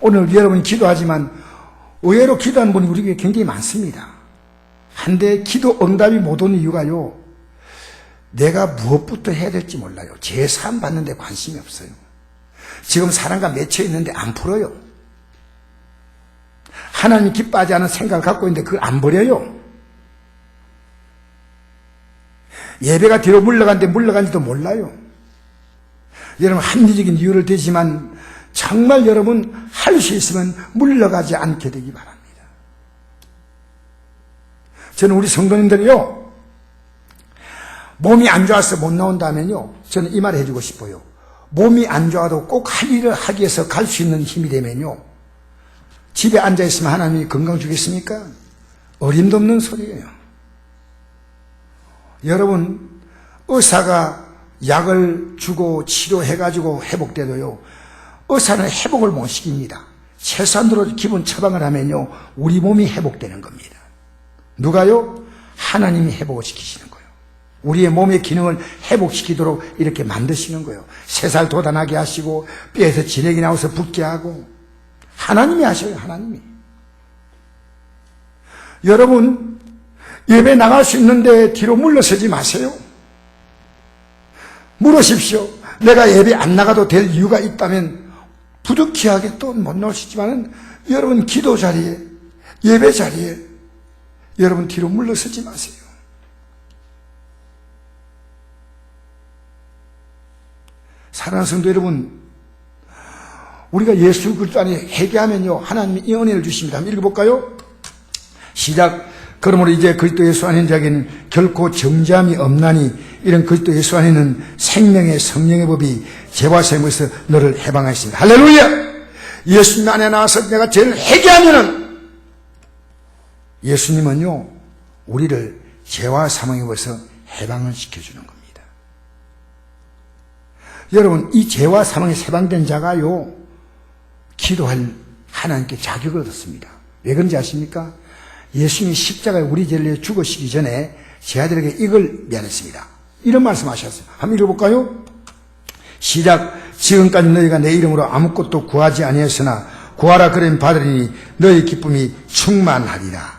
오늘 여러분이 기도하지만 의외로 기도하는 분이 우리에게 굉장히 많습니다. 한데 기도 응답이 못 오는 이유가요, 내가 무엇부터 해야 될지 몰라요. 제삼 받는 데 관심이 없어요. 지금 사람과 맺혀 있는데 안 풀어요. 하나님 기뻐하지 않은 생각을 갖고 있는데 그걸 안 버려요. 예배가 뒤로 물러간데 물러간지도 몰라요. 여러분, 합리적인 이유를 대지만 정말 여러분 할 수 있으면 물러가지 않게 되기 바랍니다. 저는 우리 성도님들이요, 몸이 안 좋아서 못 나온다면요, 저는 이 말을 해주고 싶어요. 몸이 안 좋아도 꼭 할 일을 하기 위해서 갈 수 있는 힘이 되면요, 집에 앉아있으면 하나님이 건강 주겠습니까? 어림도 없는 소리예요. 여러분, 의사가 약을 주고 치료해가지고 회복돼도요, 의사는 회복을 못 시킵니다. 최소한으로 기본 처방을 하면요, 우리 몸이 회복되는 겁니다. 누가요? 하나님이 회복을 시키시는 거예요. 우리의 몸의 기능을 회복시키도록 이렇게 만드시는 거예요. 새살 돋아나게 하시고 뼈에서 진액이 나와서 붓게 하고, 하나님이 하셔요. 하나님이. 여러분, 예배 나갈 수 있는데 뒤로 물러서지 마세요. 물으십시오. 내가 예배 안 나가도 될 이유가 있다면 부득이하게 또 못 나오시지만 여러분, 기도 자리에, 예배 자리에 여러분 뒤로 물러서지 마세요. 사랑하는 성도 여러분, 우리가 예수 그리스도 안에 회개하면요, 하나님이 이 은혜를 주십니다. 한번 읽어볼까요? 시작. 그러므로 이제 그리스도 예수 안에 있는 자에게는 결코 정죄함이 없나니 이런 그리스도 예수 안에는 생명의 성령의 법이 죄와 세상에서 너를 해방하였습니다. 할렐루야! 예수님 안에 나와서 내가 죄를 회개하면은 예수님은요, 우리를 죄와 사망의 법에서 해방을 시켜주는 겁니다. 여러분, 이 죄와 사망에 해방된 자가요, 기도할 하나님께 자격을 얻었습니다. 왜 그런지 아십니까? 예수님이 십자가에 우리 죄를 위해 죽으시기 전에 제 아들에게 이걸 미안했습니다. 이런 말씀하셨어요. 한번 읽어볼까요? 시작. 지금까지 너희가 내 이름으로 아무것도 구하지 아니했으나 구하라 그러면 받으리니 너희 기쁨이 충만하리라.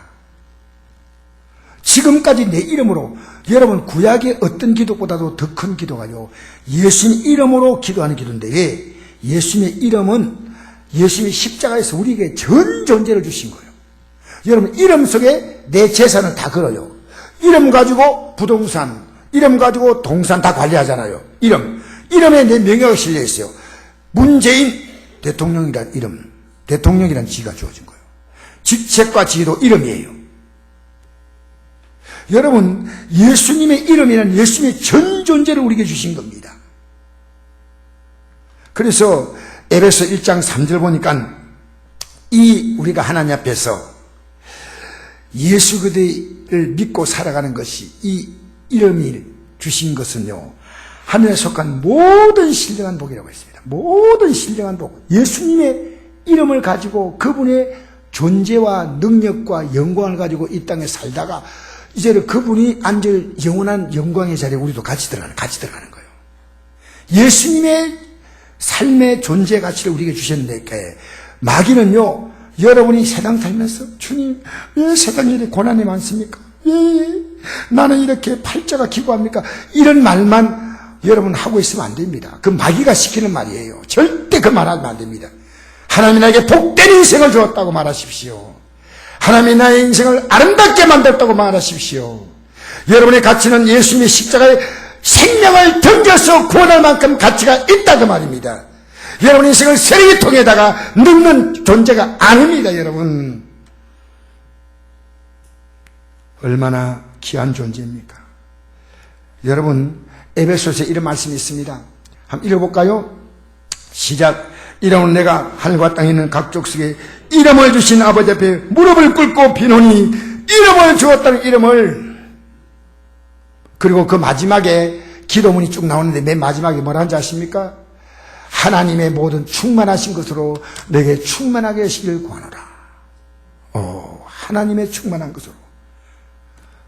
지금까지 내 이름으로, 여러분, 구약의 어떤 기도보다도 더 큰 기도가요, 예수님 이름으로 기도하는 기도인데, 왜? 예수님의 이름은 예수님이 십자가에서 우리에게 전 존재를 주신 거예요. 여러분, 이름 속에 내 재산을 다 걸어요. 이름 가지고 부동산, 이름 가지고 동산 다 관리하잖아요. 이름에 내 명예가 실려 있어요. 문재인 대통령이란 이름, 대통령이란 지위가 주어진 거예요. 직책과 지위도 이름이에요. 여러분, 예수님의 이름이란 예수님의 전 존재를 우리에게 주신 겁니다. 그래서 에베소 1장 3절 보니까 우리가 하나님 앞에서 예수 그리스도를 믿고 살아가는 것이 이 이름이 주신 것은요, 하늘에 속한 모든 신령한 복이라고 했습니다. 모든 신령한 복. 예수님의 이름을 가지고 그분의 존재와 능력과 영광을 가지고 이 땅에 살다가 이제는 그분이 앉을 영원한 영광의 자리에 우리도 같이 들어가는 거예요. 예수님의 삶의 존재 가치를 우리에게 주셨는데, 마귀는요, 여러분이 세상 살면서 주님, 왜 세상에 이렇게 고난이 많습니까? 왜 나는 이렇게 팔자가 기구합니까? 이런 말만 여러분 하고 있으면 안 됩니다. 그 마귀가 시키는 말이에요. 절대 그 말하면 안 됩니다. 하나님이 나에게 복된 인생을 주었다고 말하십시오. 하나님이 나의 인생을 아름답게 만들었다고 말하십시오. 여러분의 가치는 예수님의 십자가에 생명을 던져서 구원할 만큼 가치가 있다 그 말입니다. 여러분 인생을 쓰레기통에다가 넣는 존재가 아닙니다. 여러분, 얼마나 귀한 존재입니까? 여러분, 에베소서에 이런 말씀이 있습니다. 한번 읽어볼까요? 시작. 이름은 내가 하늘과 땅에 있는 각 족속에 이름을 주신 아버지 앞에 무릎을 꿇고 비노니, 이름을 주었다는 이름을. 그리고 그 마지막에 기도문이 쭉 나오는데 맨 마지막에 뭐라는지 아십니까? 하나님의 모든 충만하신 것으로 내게 충만하게 하시길 구하노라. 하나님의 충만한 것으로.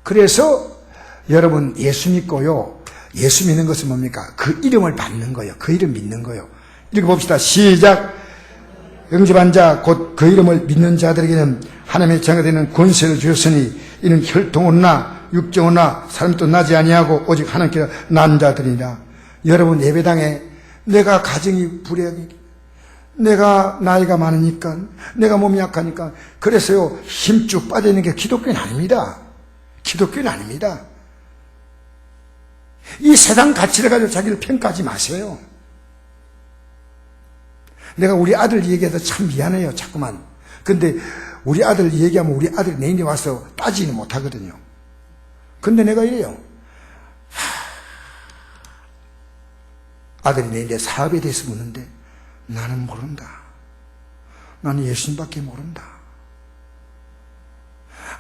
그래서 여러분, 예수 믿고요, 예수 믿는 것은 뭡니까? 그 이름을 받는 거예요. 그 이름 믿는 거예요. 읽어봅시다. 시작. 영접한 자 곧 그 이름을 믿는 자들에게는 하나님의 자녀가 되는 권세를 주셨으니 이는 혈통으로나 육정으로나 사람도 나지 아니하고 오직 하나님께서 난 자들이라. 여러분, 예배당에 내가 가정이 불행해, 내가 나이가 많으니까, 내가 몸이 약하니까, 그래서요 힘쭉 빠져있는 게 기독교는 아닙니다. 기독교는 아닙니다. 이 세상 가치를 가지고 자기를 평가하지 마세요. 내가 우리 아들 얘기해서 참 미안해요, 자꾸만. 근데 우리 아들 얘기하면 우리 아들이 내 인에 와서 따지는 못하거든요. 근데 내가 이래요. 아들이 내 인에 사업에 대해서 묻는데 나는 모른다. 나는 예수님밖에 모른다.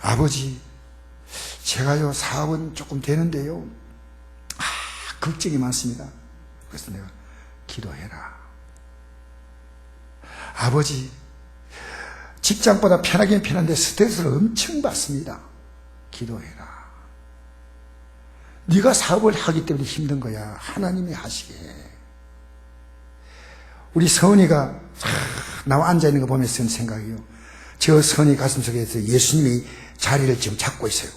아버지, 제가요 사업은 조금 되는데요, 걱정이 많습니다. 그래서 내가 기도해라. 아버지, 직장보다 편하긴 편한데 스트레스를 엄청 받습니다. 기도해라. 네가 사업을 하기 때문에 힘든 거야. 하나님이 하시게. 우리 선이가 나와 앉아있는 거 보면서 생각이요, 저 선이 가슴속에서 예수님이 자리를 지금 잡고 있어요.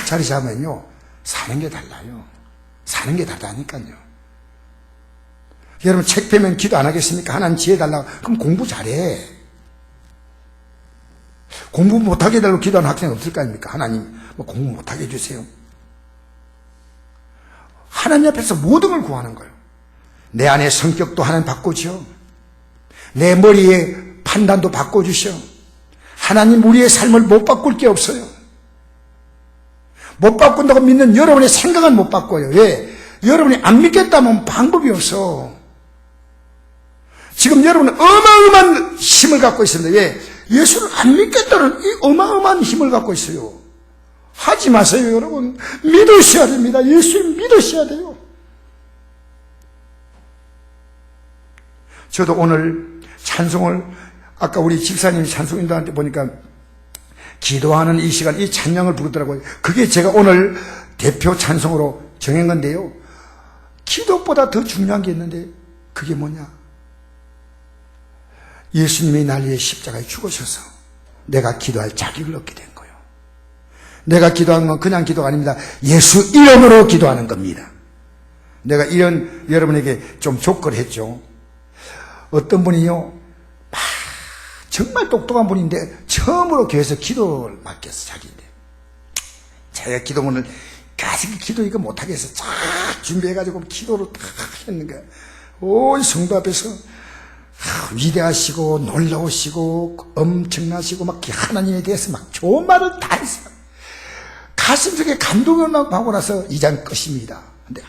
자리 잡으면요 사는 게 달라요. 사는 게 다르다니까요. 여러분, 책 펴면 기도 안 하겠습니까? 하나님 지혜 달라고. 그럼 공부 잘해. 공부 못하게 해달라고 기도하는 학생 없을 거 아닙니까? 하나님, 공부 못하게 해주세요. 하나님 앞에서 모든 걸 구하는 거예요. 내 안의 성격도 하나님 바꿔주셔. 내 머리의 판단도 바꿔주셔. 하나님 우리의 삶을 못 바꿀 게 없어요. 못 바꾼다고 믿는 여러분의 생각은 못 바꿔요. 왜? 여러분이 안 믿겠다면 방법이 없어. 지금 여러분은 어마어마한 힘을 갖고 있습니다. 왜? 예수를 안 믿겠다는 이 어마어마한 힘을 갖고 있어요. 하지 마세요, 여러분. 믿으셔야 됩니다. 예수를 믿으셔야 돼요. 저도 오늘 찬송을, 아까 우리 집사님이 찬송인들한테 보니까 기도하는 이 시간, 이 찬양을 부르더라고요. 그게 제가 오늘 대표 찬송으로 정한 건데요, 기도보다 더 중요한 게 있는데 그게 뭐냐? 예수님이 날 위해 십자가에 죽으셔서 내가 기도할 자격을 얻게 된 거예요. 내가 기도한 건 그냥 기도가 아닙니다. 예수 이름으로 기도하는 겁니다. 내가 이런 여러분에게 좀 조건을 했죠. 어떤 분이요, 정말 똑똑한 분인데 처음으로 교회에서 기도를 맡겼어. 자기인데 자기가 기도문을 가지고 기도 이거 못하겠어. 쫙 준비해가지고 기도를 딱 했는 거야. 온 성도 앞에서 위대하시고 놀라우시고 엄청나시고 막 하나님에 대해서 막 좋은 말을 다 했어. 가슴속에 감동을 막 하고 나서 이장 끝입니다. 근데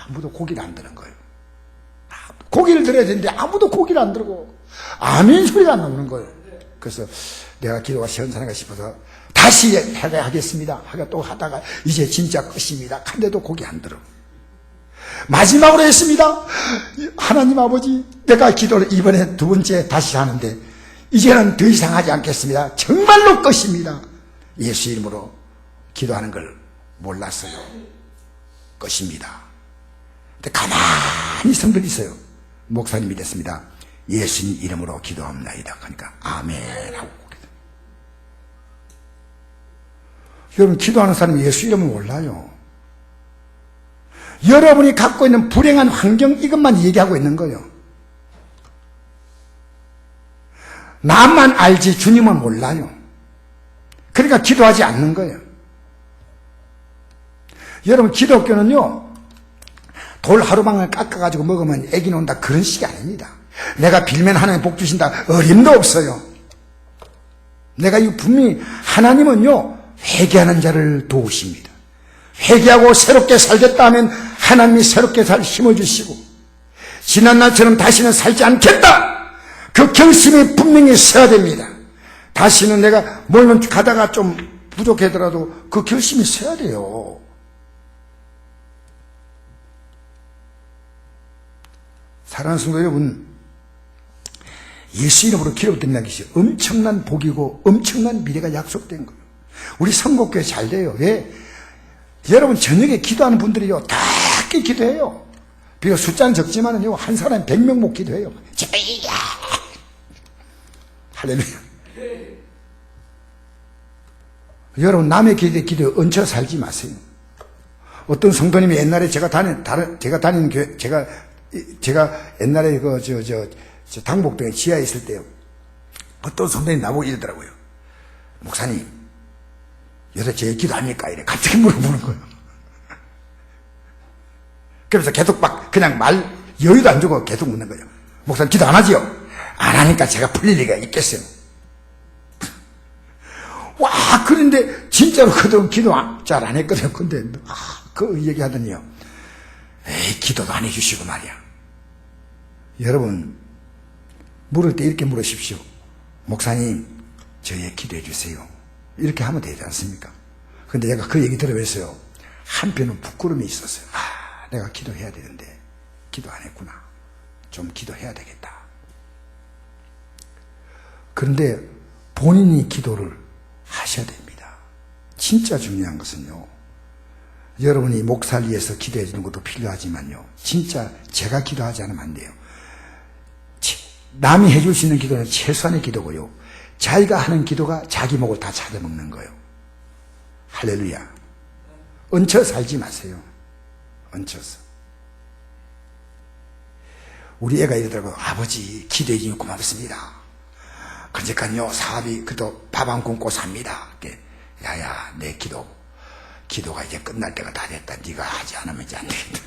아무도 고기를 안 드는 거예요. 고기를 들어야 되는데 아무도 고기를 안 들고 아멘 소리가 안 나오는 거예요. 그래서 내가 기도가 시원찮은가 싶어서 다시 하겠습니다. 하가 또 하다가 이제 진짜 끝입니다. 근데도 고기 안 들어. 마지막으로 했습니다. 하나님 아버지, 내가 기도를 이번에 두 번째 다시 하는데 이제는 더 이상 하지 않겠습니다. 정말로 끝입니다. 예수 이름으로 기도하는 걸 몰랐어요. 끝입니다. 근데 가만히 성들이 있어요. 목사님이 됐습니다. 예수님 이름으로 기도합니다. 그러니까 아멘 하고. 여러분, 기도하는 사람이 예수 이름을 몰라요. 여러분이 갖고 있는 불행한 환경, 이것만 얘기하고 있는 거예요. 나만 알지 주님은 몰라요. 그러니까 기도하지 않는 거예요. 여러분, 기독교는요, 돌 하루방을 깎아가지고 먹으면 애기 논다, 그런 식이 아닙니다. 내가 빌면 하나님 복 주신다, 어림도 없어요. 내가 이 분명히, 하나님은요, 회개하는 자를 도우십니다. 회개하고 새롭게 살겠다 하면 하나님이 새롭게 살 힘을 주시고, 지난날처럼 다시는 살지 않겠다, 그 결심이 분명히 서야 됩니다. 다시는 내가 물론 가다가 좀 부족하더라도 그 결심이 서야 돼요. 사랑하는 성도 여러분, 예수 이름으로 기도드린다는 것이 엄청난 복이고 엄청난 미래가 약속된 거예요. 우리 선곡교회 잘 돼요. 왜? 여러분, 저녁에 기도하는 분들이요, 다 함께 기도해요. 비록 숫자는 적지만은요, 한 사람이 100명 못 기도해요. 할렐루야. 여러분, 남의 기도에 얹혀 살지 마세요. 어떤 성도님이 옛날에 제가 다니는 교회, 제가 옛날에 당복동에 지하에 있을 때요, 어떤 성도님이 나보고 이러더라고요. 목사님, 요새 제 기도합니까? 이래 갑자기 물어보는 거예요. 그래서 계속 막 그냥 말 여유도 안 주고 계속 묻는 거예요. 목사님 기도 안 하지요? 안 하니까 제가 풀릴 리가 있겠어요. 와, 그런데 진짜로 그동안 기도 잘 안 했거든요. 근데 그 얘기하더니요, 에이, 기도도 안 해주시고 말이야. 여러분, 물을 때 이렇게 물으십시오. 목사님, 저에 기도해 주세요. 이렇게 하면 되지 않습니까? 근데 제가 그 얘기 들어봤어요. 한편은 부끄러움이 있었어요. 내가 기도해야 되는데 기도 안 했구나. 좀 기도해야 되겠다. 그런데 본인이 기도를 하셔야 됩니다. 진짜 중요한 것은요, 여러분이 목사를 위해서 기도해 주는 것도 필요하지만요, 진짜 제가 기도하지 않으면 안 돼요. 남이 해줄 수 있는 기도는 최소한의 기도고요, 자기가 하는 기도가 자기 목을 다 찾아먹는 거예요. 할렐루야. 얹혀 살지 마세요. 얹혀서. 우리 애가 이러더라고요. 아버지, 기도해 주니 고맙습니다. 그러니까요, 사업이 그도 밥 안 굶고 삽니다. 야야, 내 기도가 이제 끝날 때가 다 됐다. 네가 하지 않으면 이제 안 되겠다.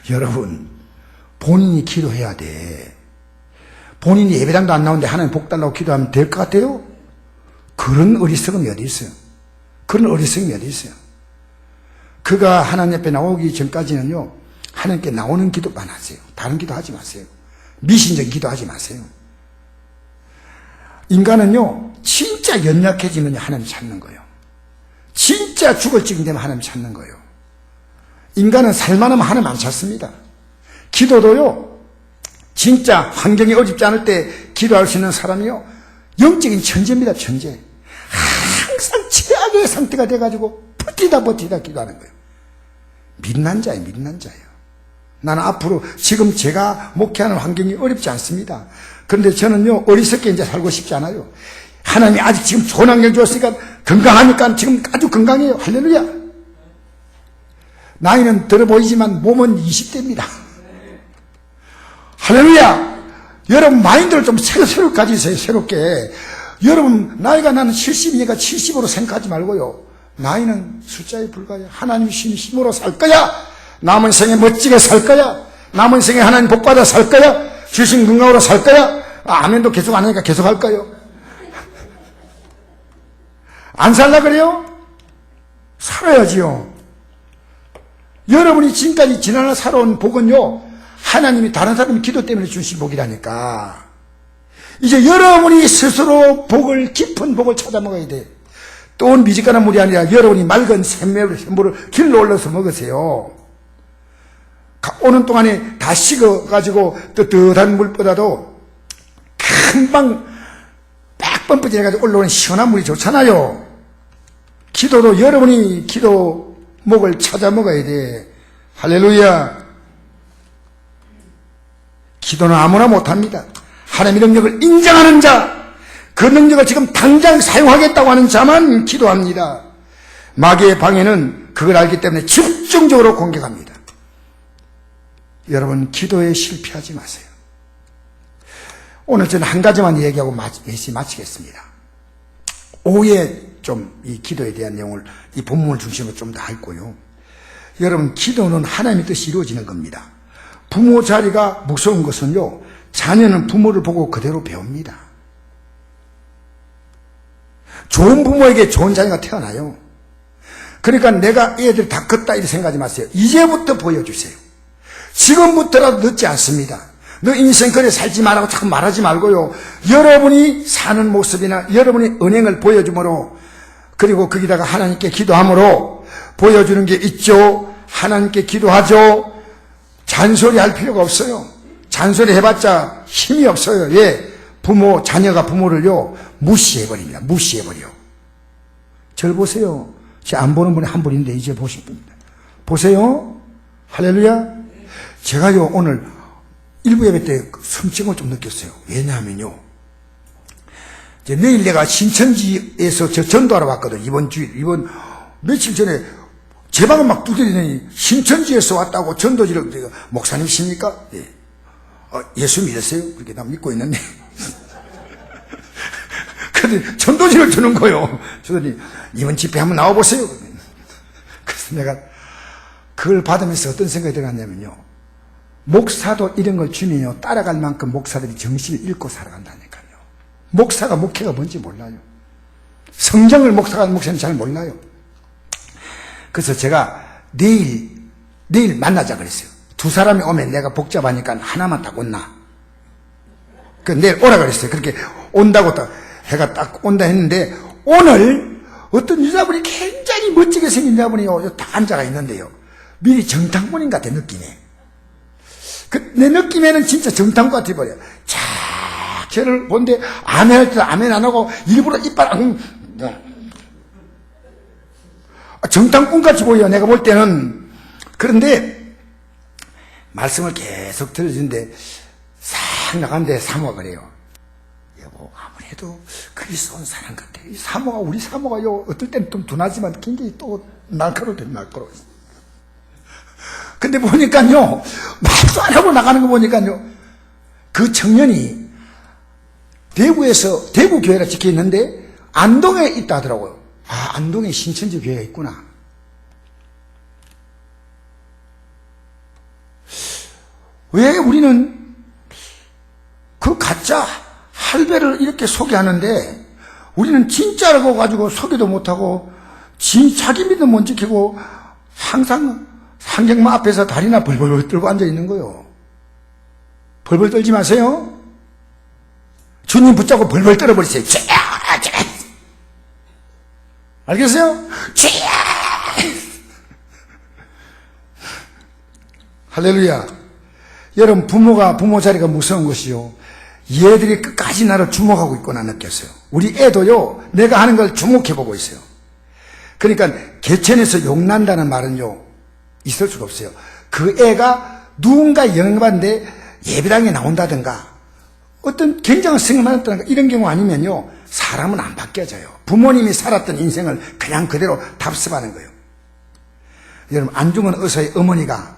여러분, 본인이 기도해야 돼. 본인이 예배당도 안 나오는데 하나님 복 달라고 기도하면 될 것 같아요? 그런 어리석음이 어디 있어요? 그런 어리석음이 어디 있어요? 그가 하나님 앞에 나오기 전까지는요, 하나님께 나오는 기도만 하세요. 다른 기도 하지 마세요. 미신적인 기도 하지 마세요. 인간은요, 진짜 연약해지면 하나님 찾는 거예요. 진짜 죽을 지경 되면 하나님 찾는 거예요. 인간은 살만하면 하나님 안 찾습니다. 기도도요, 진짜 환경이 어렵지 않을 때 기도할 수 있는 사람이요, 영적인 천재입니다. 천재. 항상 최악의 상태가 돼가지고 버티다 기도하는 거예요. 믿는 자예요. 믿는 자예요. 나는 앞으로 지금 제가 목회하는 환경이 어렵지 않습니다. 그런데 저는요, 어리석게 이제 살고 싶지 않아요. 하나님이 아직 지금 좋은 환경 주었으니까 건강하니까 지금 아주 건강해요. 할렐루야. 나이는 들어 보이지만 몸은 20대입니다. 할렐루야. 여러분, 마인드를 좀 새로 가지세요. 새롭게. 여러분, 나이가 나는 70이니까 70으로 생각하지 말고요, 나이는 숫자에 불과해요. 하나님 주신 힘으로 살 거야? 남은 생에 멋지게 살 거야? 남은 생에 하나님 복받아 살 거야? 주신 건강으로 살 거야? 아멘도 계속 안 하니까 계속 할 거예요. 안 살라 그래요? 살아야지요. 여러분이 지금까지 지난날 살아온 복은요, 하나님이 다른 사람의 기도 때문에 주신 복이라니까. 이제 여러분이 스스로 깊은 복을 찾아 먹어야 돼. 또 미지근한 물이 아니라 여러분이 맑은 샘물을 길러 올려서 먹으세요. 오는 동안에 다 식어가지고 뜨뜻한 물보다도 금방 빡 뻔뻔해가지고 올라오는 시원한 물이 좋잖아요. 기도도 여러분이 기도 목을 찾아 먹어야 돼. 할렐루야. 기도는 아무나 못합니다. 하나님의 능력을 인정하는 자, 그 능력을 지금 당장 사용하겠다고 하는 자만 기도합니다. 마귀의 방해는 그걸 알기 때문에 집중적으로 공격합니다. 여러분, 기도에 실패하지 마세요. 오늘 저는 한 가지만 얘기하고 마치겠습니다. 오후에 좀 이 기도에 대한 내용을 이 본문을 중심으로 좀 더 할 거요. 여러분, 기도는 하나님의 뜻이 이루어지는 겁니다. 부모 자리가 무서운 것은요, 자녀는 부모를 보고 그대로 배웁니다. 좋은 부모에게 좋은 자녀가 태어나요. 그러니까 내가 애들 다 컸다 이렇게 생각하지 마세요. 이제부터 보여주세요. 지금부터라도 늦지 않습니다. 너 인생 그래 살지 말라고 자꾸 말하지 말고요. 여러분이 사는 모습이나 여러분이 은행을 보여주므로, 그리고 거기다가 하나님께 기도함으로 보여주는 게 있죠. 하나님께 기도하죠. 잔소리 할 필요가 없어요. 잔소리 해봤자 힘이 없어요. 예, 자녀가 부모를요, 무시해버립니다. 무시해버려. 절 보세요. 제 안 보는 분이 한 분인데 이제 보십니다. 보세요. 할렐루야. 제가요, 오늘 일부 예배 때 섬찟을 좀 느꼈어요. 왜냐하면요, 이제 내일 내가 신천지에서 저 전도하러 왔거든. 이번 며칠 전에 제 방을 막 두드리더니 신천지에서 왔다고 전도지를, 목사님이십니까? 예. 예수 믿으세요? 그렇게 나 믿고 있는데. 근데 전도지를 주는 거요. 주더니 이번 집회 한번 나와보세요. 그래서 내가 그걸 받으면서 어떤 생각이 들었냐면요, 목사도 이런 걸 주면요, 따라갈 만큼 목사들이 정신을 잃고 살아간다니까요. 목사가 목회가 뭔지 몰라요. 성경을 목사는 잘 몰라요. 그래서 제가 내일 만나자 그랬어요. 두 사람이 오면 내가 복잡하니까 하나만 딱 온나. 내일 오라 그랬어요. 그렇게 온다고 딱 해가 딱 온다 했는데, 오늘 어떤 여자분이 굉장히 멋지게 생긴 여자분이요, 딱 앉아가 있는데요, 미리 정탐꾼인 것 같아, 느낌에. 내 느낌에는 진짜 정탐꾼 같아 버려. 자, 저를 본데 아멘 할 때 아멘 안 하고 일부러 이빨 정탐꾼 같이 보여, 내가 볼 때는. 그런데 말씀을 계속 들어주는데 싹 나가는데 사모가 그래요. 여보, 아무래도 그리스도 온 사람 같아. 이 사모가, 우리 사모가요, 어떨 때는 좀 둔하지만 굉장히 또 날카로워. 근데 보니까요, 말도 안 하고 나가는 거 보니까요, 그 청년이 대구 교회가 찍혀 있는데 안동에 있다 하더라고요. 아, 안동에 신천지 교회가 있구나. 왜 우리는 그 가짜 할배를 이렇게 소개하는데, 우리는 진짜라고 가지고 소개도 못하고 자기 믿음 못 지키고 항상 상경마 앞에서 다리나 벌벌 떨고 앉아있는 거요. 벌벌 떨지 마세요. 주님 붙잡고 벌벌 떨어버리세요. 알겠어요? 할렐루야. 여러분, 부모 자리가 무서운 것이요, 얘들이 끝까지 나를 주목하고 있구나 느꼈어요. 우리 애도요, 내가 하는 걸 주목해보고 있어요. 그러니까 개천에서 욕난다는 말은요, 있을 수가 없어요. 그 애가 누군가 영향받는데 예배당에 나온다든가 어떤 굉장한 생각을 한다든가 이런 경우 아니면요, 사람은 안 바뀌어져요. 부모님이 살았던 인생을 그냥 그대로 답습하는 거예요. 여러분, 안중근 의사의 어머니가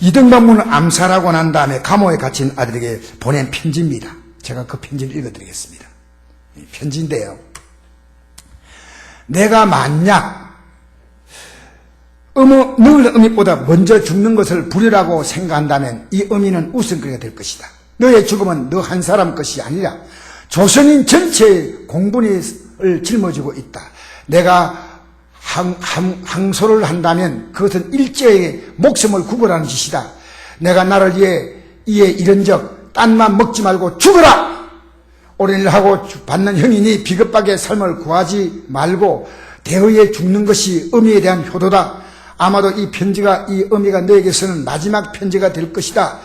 이등반문을 암살하고 난 다음에 감옥에 갇힌 아들에게 보낸 편지입니다. 제가 그 편지를 읽어드리겠습니다. 편지인데요, 내가 만약 늘 어미보다 먼저 죽는 것을 불효라고 생각한다면 이 어미는 웃음거리가 될 것이다. 너의 죽음은 너 한 사람 것이 아니라 조선인 전체의 공분이 짊어지고 있다. 내가 항소를 한다면 그것은 일제에게 목숨을 구걸하는 짓이다. 내가 나를 위해 이런 적 딴만 먹지 말고 죽어라. 옳은 일 하고 받는 형이니 비겁하게 삶을 구하지 말고 대의에 죽는 것이 의미에 대한 효도다. 아마도 이 편지가, 이 의미가 너에게서는 마지막 편지가 될 것이다.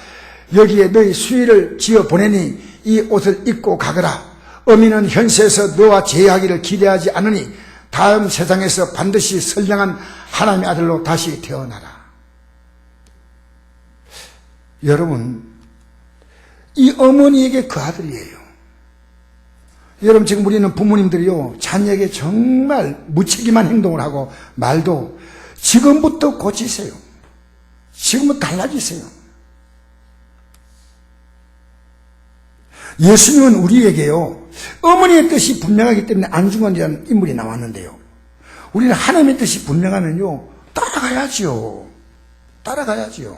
여기에 너희 수의를 지어 보내니 이 옷을 입고 가거라. 의미는 현세에서 너와 재회하기를 기대하지 않으니 다음 세상에서 반드시 선량한 하나님의 아들로 다시 태어나라. 여러분, 이 어머니에게 그 아들이에요. 여러분, 지금 우리는 부모님들이요, 자녀에게 정말 무책임한 행동을 하고 말도 지금부터 고치세요. 지금부터 달라지세요. 예수님은 우리에게요, 어머니의 뜻이 분명하기 때문에 안중근이라는 인물이 나왔는데요, 우리는 하나님의 뜻이 분명하면요, 따라가야지요. 따라가야지요.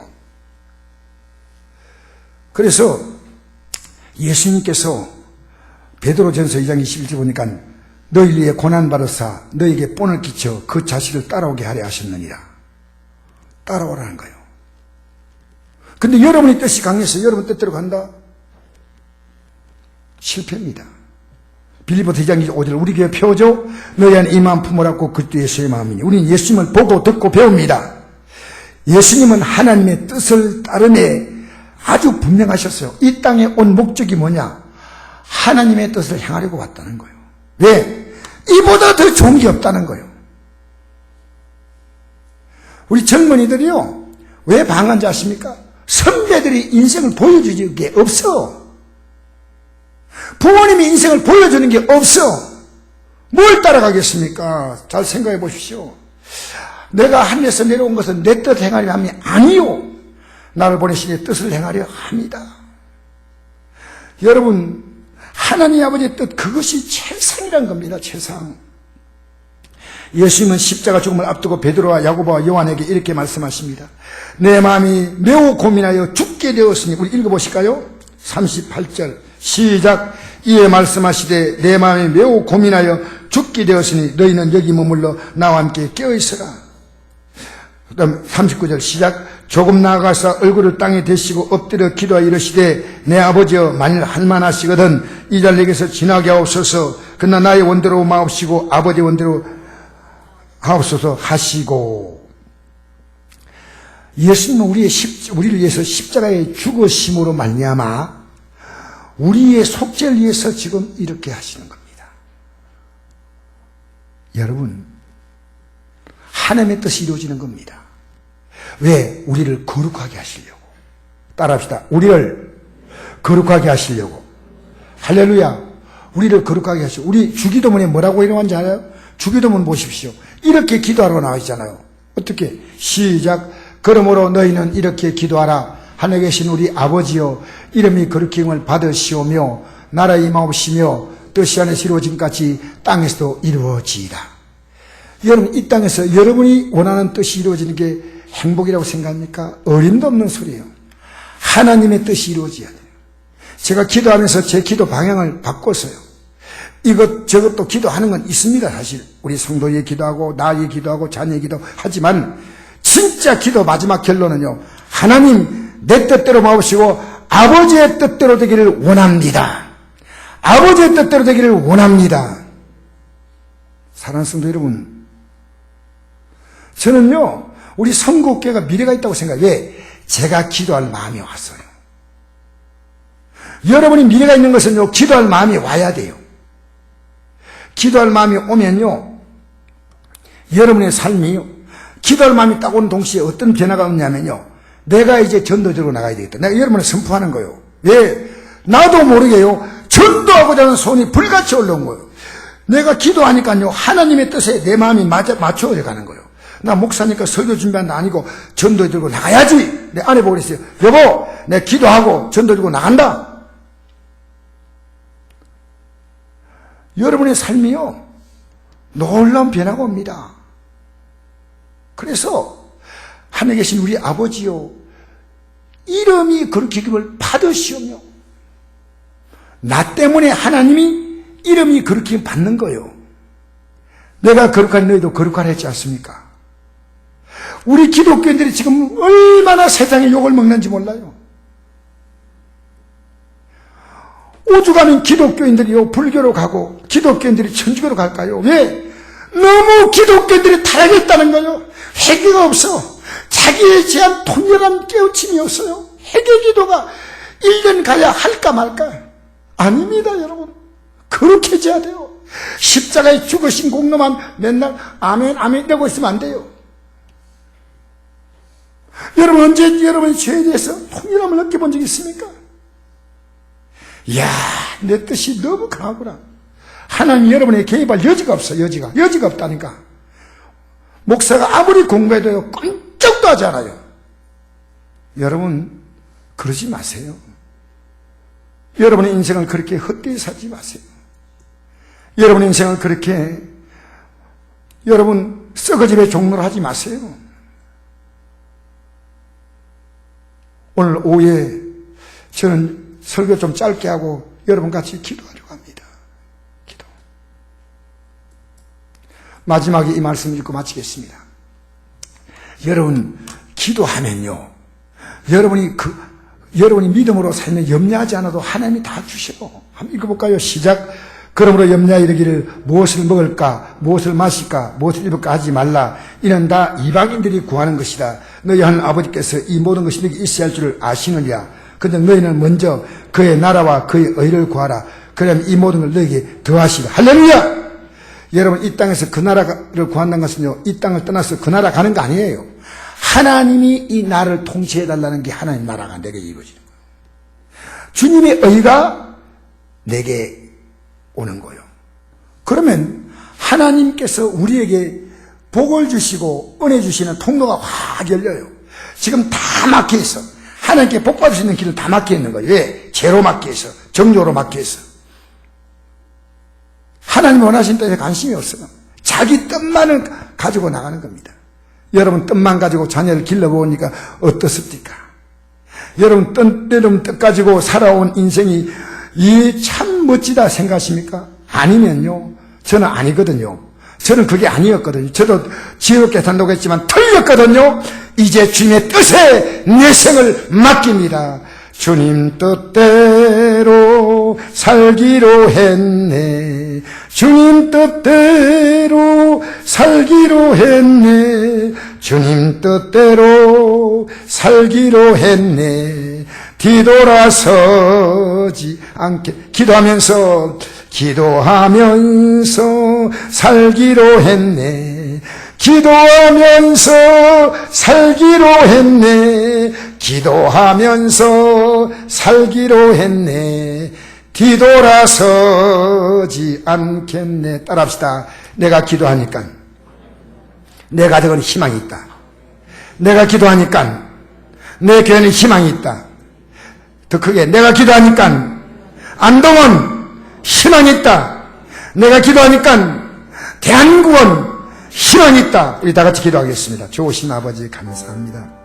그래서 예수님께서 베드로전서 2장 21절 보니까 너희를 위해 고난받으사 너희에게 본을 끼쳐 그 자식을 따라오게 하려 하셨느니라. 따라오라는 거예요. 근데 여러분의 뜻이 강해서 여러분 뜻대로 간다? 실패입니다. 빌립보서 2장 5절 우리 교회 표죠. 너희 안에 이 마음 품으라고 그리스도 예수의 마음이니. 우리는 예수님을 보고 듣고 배웁니다. 예수님은 하나님의 뜻을 따르네 아주 분명하셨어요. 이 땅에 온 목적이 뭐냐? 하나님의 뜻을 행하려고 왔다는 거예요. 왜? 이보다 더 좋은 게 없다는 거예요. 우리 젊은이들이요, 왜 방한지 아십니까? 선배들이 인생을 보여주는 게 없어. 부모님이 인생을 보여주는 게 없어. 뭘 따라가겠습니까? 잘 생각해 보십시오. 내가 하늘에서 내려온 것은 내 뜻 행하려 함이 아니요, 나를 보내신 내 뜻을 행하려 합니다. 여러분, 하나님 아버지의 뜻, 그것이 최상이란 겁니다. 최상. 예수님은 십자가 죽음을 앞두고 베드로와 야고보와 요한에게 이렇게 말씀하십니다. 내 마음이 매우 고민하여 죽게 되었으니, 우리 읽어보실까요? 38절 시작. 이에 말씀하시되 내 마음이 매우 고민하여 죽게 되었으니 너희는 여기 머물러 나와 함께 깨어있으라. 그 다음 39절 시작. 조금 나아가서 얼굴을 땅에 대시고 엎드려 기도하여 이르시되 내 아버지여 만일 할만하시거든 이 자를 내게서 지나게 하옵소서. 그러나 나의 원대로 마옵시고 아버지의 원대로 하옵소서 하시고. 예수님은 우리를 위해서 십자가에 죽으심으로 말미암아 우리의 속죄를 위해서 지금 이렇게 하시는 겁니다. 여러분, 하나님의 뜻이 이루어지는 겁니다. 왜? 우리를 거룩하게 하시려고. 따라합시다. 우리를 거룩하게 하시려고. 할렐루야. 우리를 거룩하게 하시고. 우리 주기도문에 뭐라고 이러는지 알아요? 주기도문 보십시오. 이렇게 기도하러 나와 있잖아요. 어떻게? 시작. 그러므로 너희는 이렇게 기도하라. 하늘에 계신 우리 아버지여, 이름이 거룩히 힘을 받으시오며 나라에 임하옵시며 뜻이 하늘에서 이루어진 같이 땅에서도 이루어지이다. 여러분, 이 땅에서 여러분이 원하는 뜻이 이루어지는 게 행복이라고 생각합니까? 어림도 없는 소리예요. 하나님의 뜻이 이루어져야 돼요. 제가 기도하면서 제 기도 방향을 바꿨어요. 저것도 기도하는 건 있습니다. 사실 우리 성도의 기도하고 나의 기도하고 자녀의 기도 하지만 진짜 기도 마지막 결론은요, 하나님 내 뜻대로 마옵시고 아버지의 뜻대로 되기를 원합니다. 아버지의 뜻대로 되기를 원합니다. 사랑하는 성도 여러분, 저는요, 우리 선곡교회가 미래가 있다고 생각해요. 왜? 제가 기도할 마음이 왔어요. 여러분이 미래가 있는 것은요, 기도할 마음이 와야 돼요. 기도할 마음이 오면요, 여러분의 삶이요, 기도할 마음이 딱 오는 동시에 어떤 변화가 없냐면요, 내가 이제 전도 들고 나가야 되겠다. 내가 여러분을 선포하는 거예요. 왜? 나도 모르게요, 전도하고자 하는 손이 불같이 올라온 거예요. 내가 기도하니까요, 하나님의 뜻에 내 마음이 맞춰져 가는 거예요. 나 목사니까 설교 준비한다 아니고 전도 들고 나가야지. 내 아내 보고 그랬어요. 여보, 내가 기도하고 전도 들고 나간다. 여러분의 삶이요, 놀라운 변화가 옵니다. 그래서 하늘에 계신 우리 아버지요, 이름이 그렇게 기름을 받으시오며, 나 때문에 하나님이 이름이 그렇게 받는 거예요. 내가 거룩하니 너희도 거룩하라 했지 않습니까? 우리 기독교인들이 지금 얼마나 세상의 욕을 먹는지 몰라요. 오죽하면 기독교인들이요 불교로 가고 기독교인들이 천주교로 갈까요? 왜? 너무 기독교인들이 타락했다는 거예요. 회개가 없어. 자기에 대한 통렬한 깨우침이 없어요. 회개 기도가 1년 가야 할까 말까? 아닙니다, 여러분. 그렇게 해야 돼요. 십자가에 죽으신 공로만 맨날 아멘 아멘 이러고 있으면 안 돼요. 여러분 언제 여러분의 죄에 대해서 통일함을 느껴본 적이 있습니까? 이야, 내 뜻이 너무 강하구나. 하나님 여러분에게 개입할 여지가 없어. 여지가 없다니까. 목사가 아무리 공부해도요 꼼짝도 하지 않아요. 여러분 그러지 마세요. 여러분의 인생을 그렇게 헛되이 살지 마세요. 여러분의 인생을 그렇게 여러분 썩어집의 종로를 하지 마세요. 오늘 오후에 저는 설교 좀 짧게 하고 여러분 같이 기도하려고 합니다. 기도. 마지막에 이 말씀을 읽고 마치겠습니다. 여러분 기도하면요, 여러분이 믿음으로 살면 염려하지 않아도 하나님이 다 주셔. 한번 읽어볼까요? 시작. 그러므로 염려하여 이르기를 무엇을 먹을까, 무엇을 마실까, 무엇을 입을까 하지 말라. 이는 다 이방인들이 구하는 것이다. 너희 하나님 아버지께서 이 모든 것이 너에게 있어야 할 줄을 아시느냐. 그런데 너희는 먼저 그의 나라와 그의 의를 구하라. 그러면 이 모든 걸 너에게 더하시라. 할렐루야! 여러분 이 땅에서 그 나라를 구한다는 것은요, 이 땅을 떠나서 그 나라 가는 거 아니에요. 하나님이 이 나라를 통치해달라는 게 하나님 나라가 내게 이루어지는 거예요. 주님의 의가 내게 오는 거예요. 그러면 하나님께서 우리에게 복을 주시고 은혜 주시는 통로가 확 열려요. 지금 다 막혀 있어. 하나님께 복 받을 수 있는 길은 다 막혀 있는 거예요. 왜? 죄로 막혀 있어. 정욕으로 막혀 있어. 하나님 원하시는 뜻에 관심이 없어요. 자기 뜻만을 가지고 나가는 겁니다. 여러분 뜻만 가지고 자녀를 길러보니까 어떻습니까? 여러분 뜻 가지고 살아온 인생이 이 참 멋지다 생각하십니까? 아니면요, 저는 아니거든요. 저는 그게 아니었거든요. 저도 지혜롭게 산다고 했지만 틀렸거든요. 이제 주님의 뜻에 내 생을 맡깁니다. 주님 뜻대로 살기로 했네. 주님 뜻대로 살기로 했네. 주님 뜻대로 살기로 했네. 뒤돌아서지 않게 기도하면서 살기로 했네. 기도하면서 살기로 했네. 기도하면서 살기로 했네. 뒤돌아서지 않겠네. 따라합시다. 내가 기도하니까 내 가정은 희망이 있다. 내가 기도하니까 내 교회는 희망이 있다. 더 크게, 내가 기도하니까 안동은 희망이 있다. 내가 기도하니까 대한민국은 희망이 있다. 우리 다 같이 기도하겠습니다. 좋으신 아버지 감사합니다.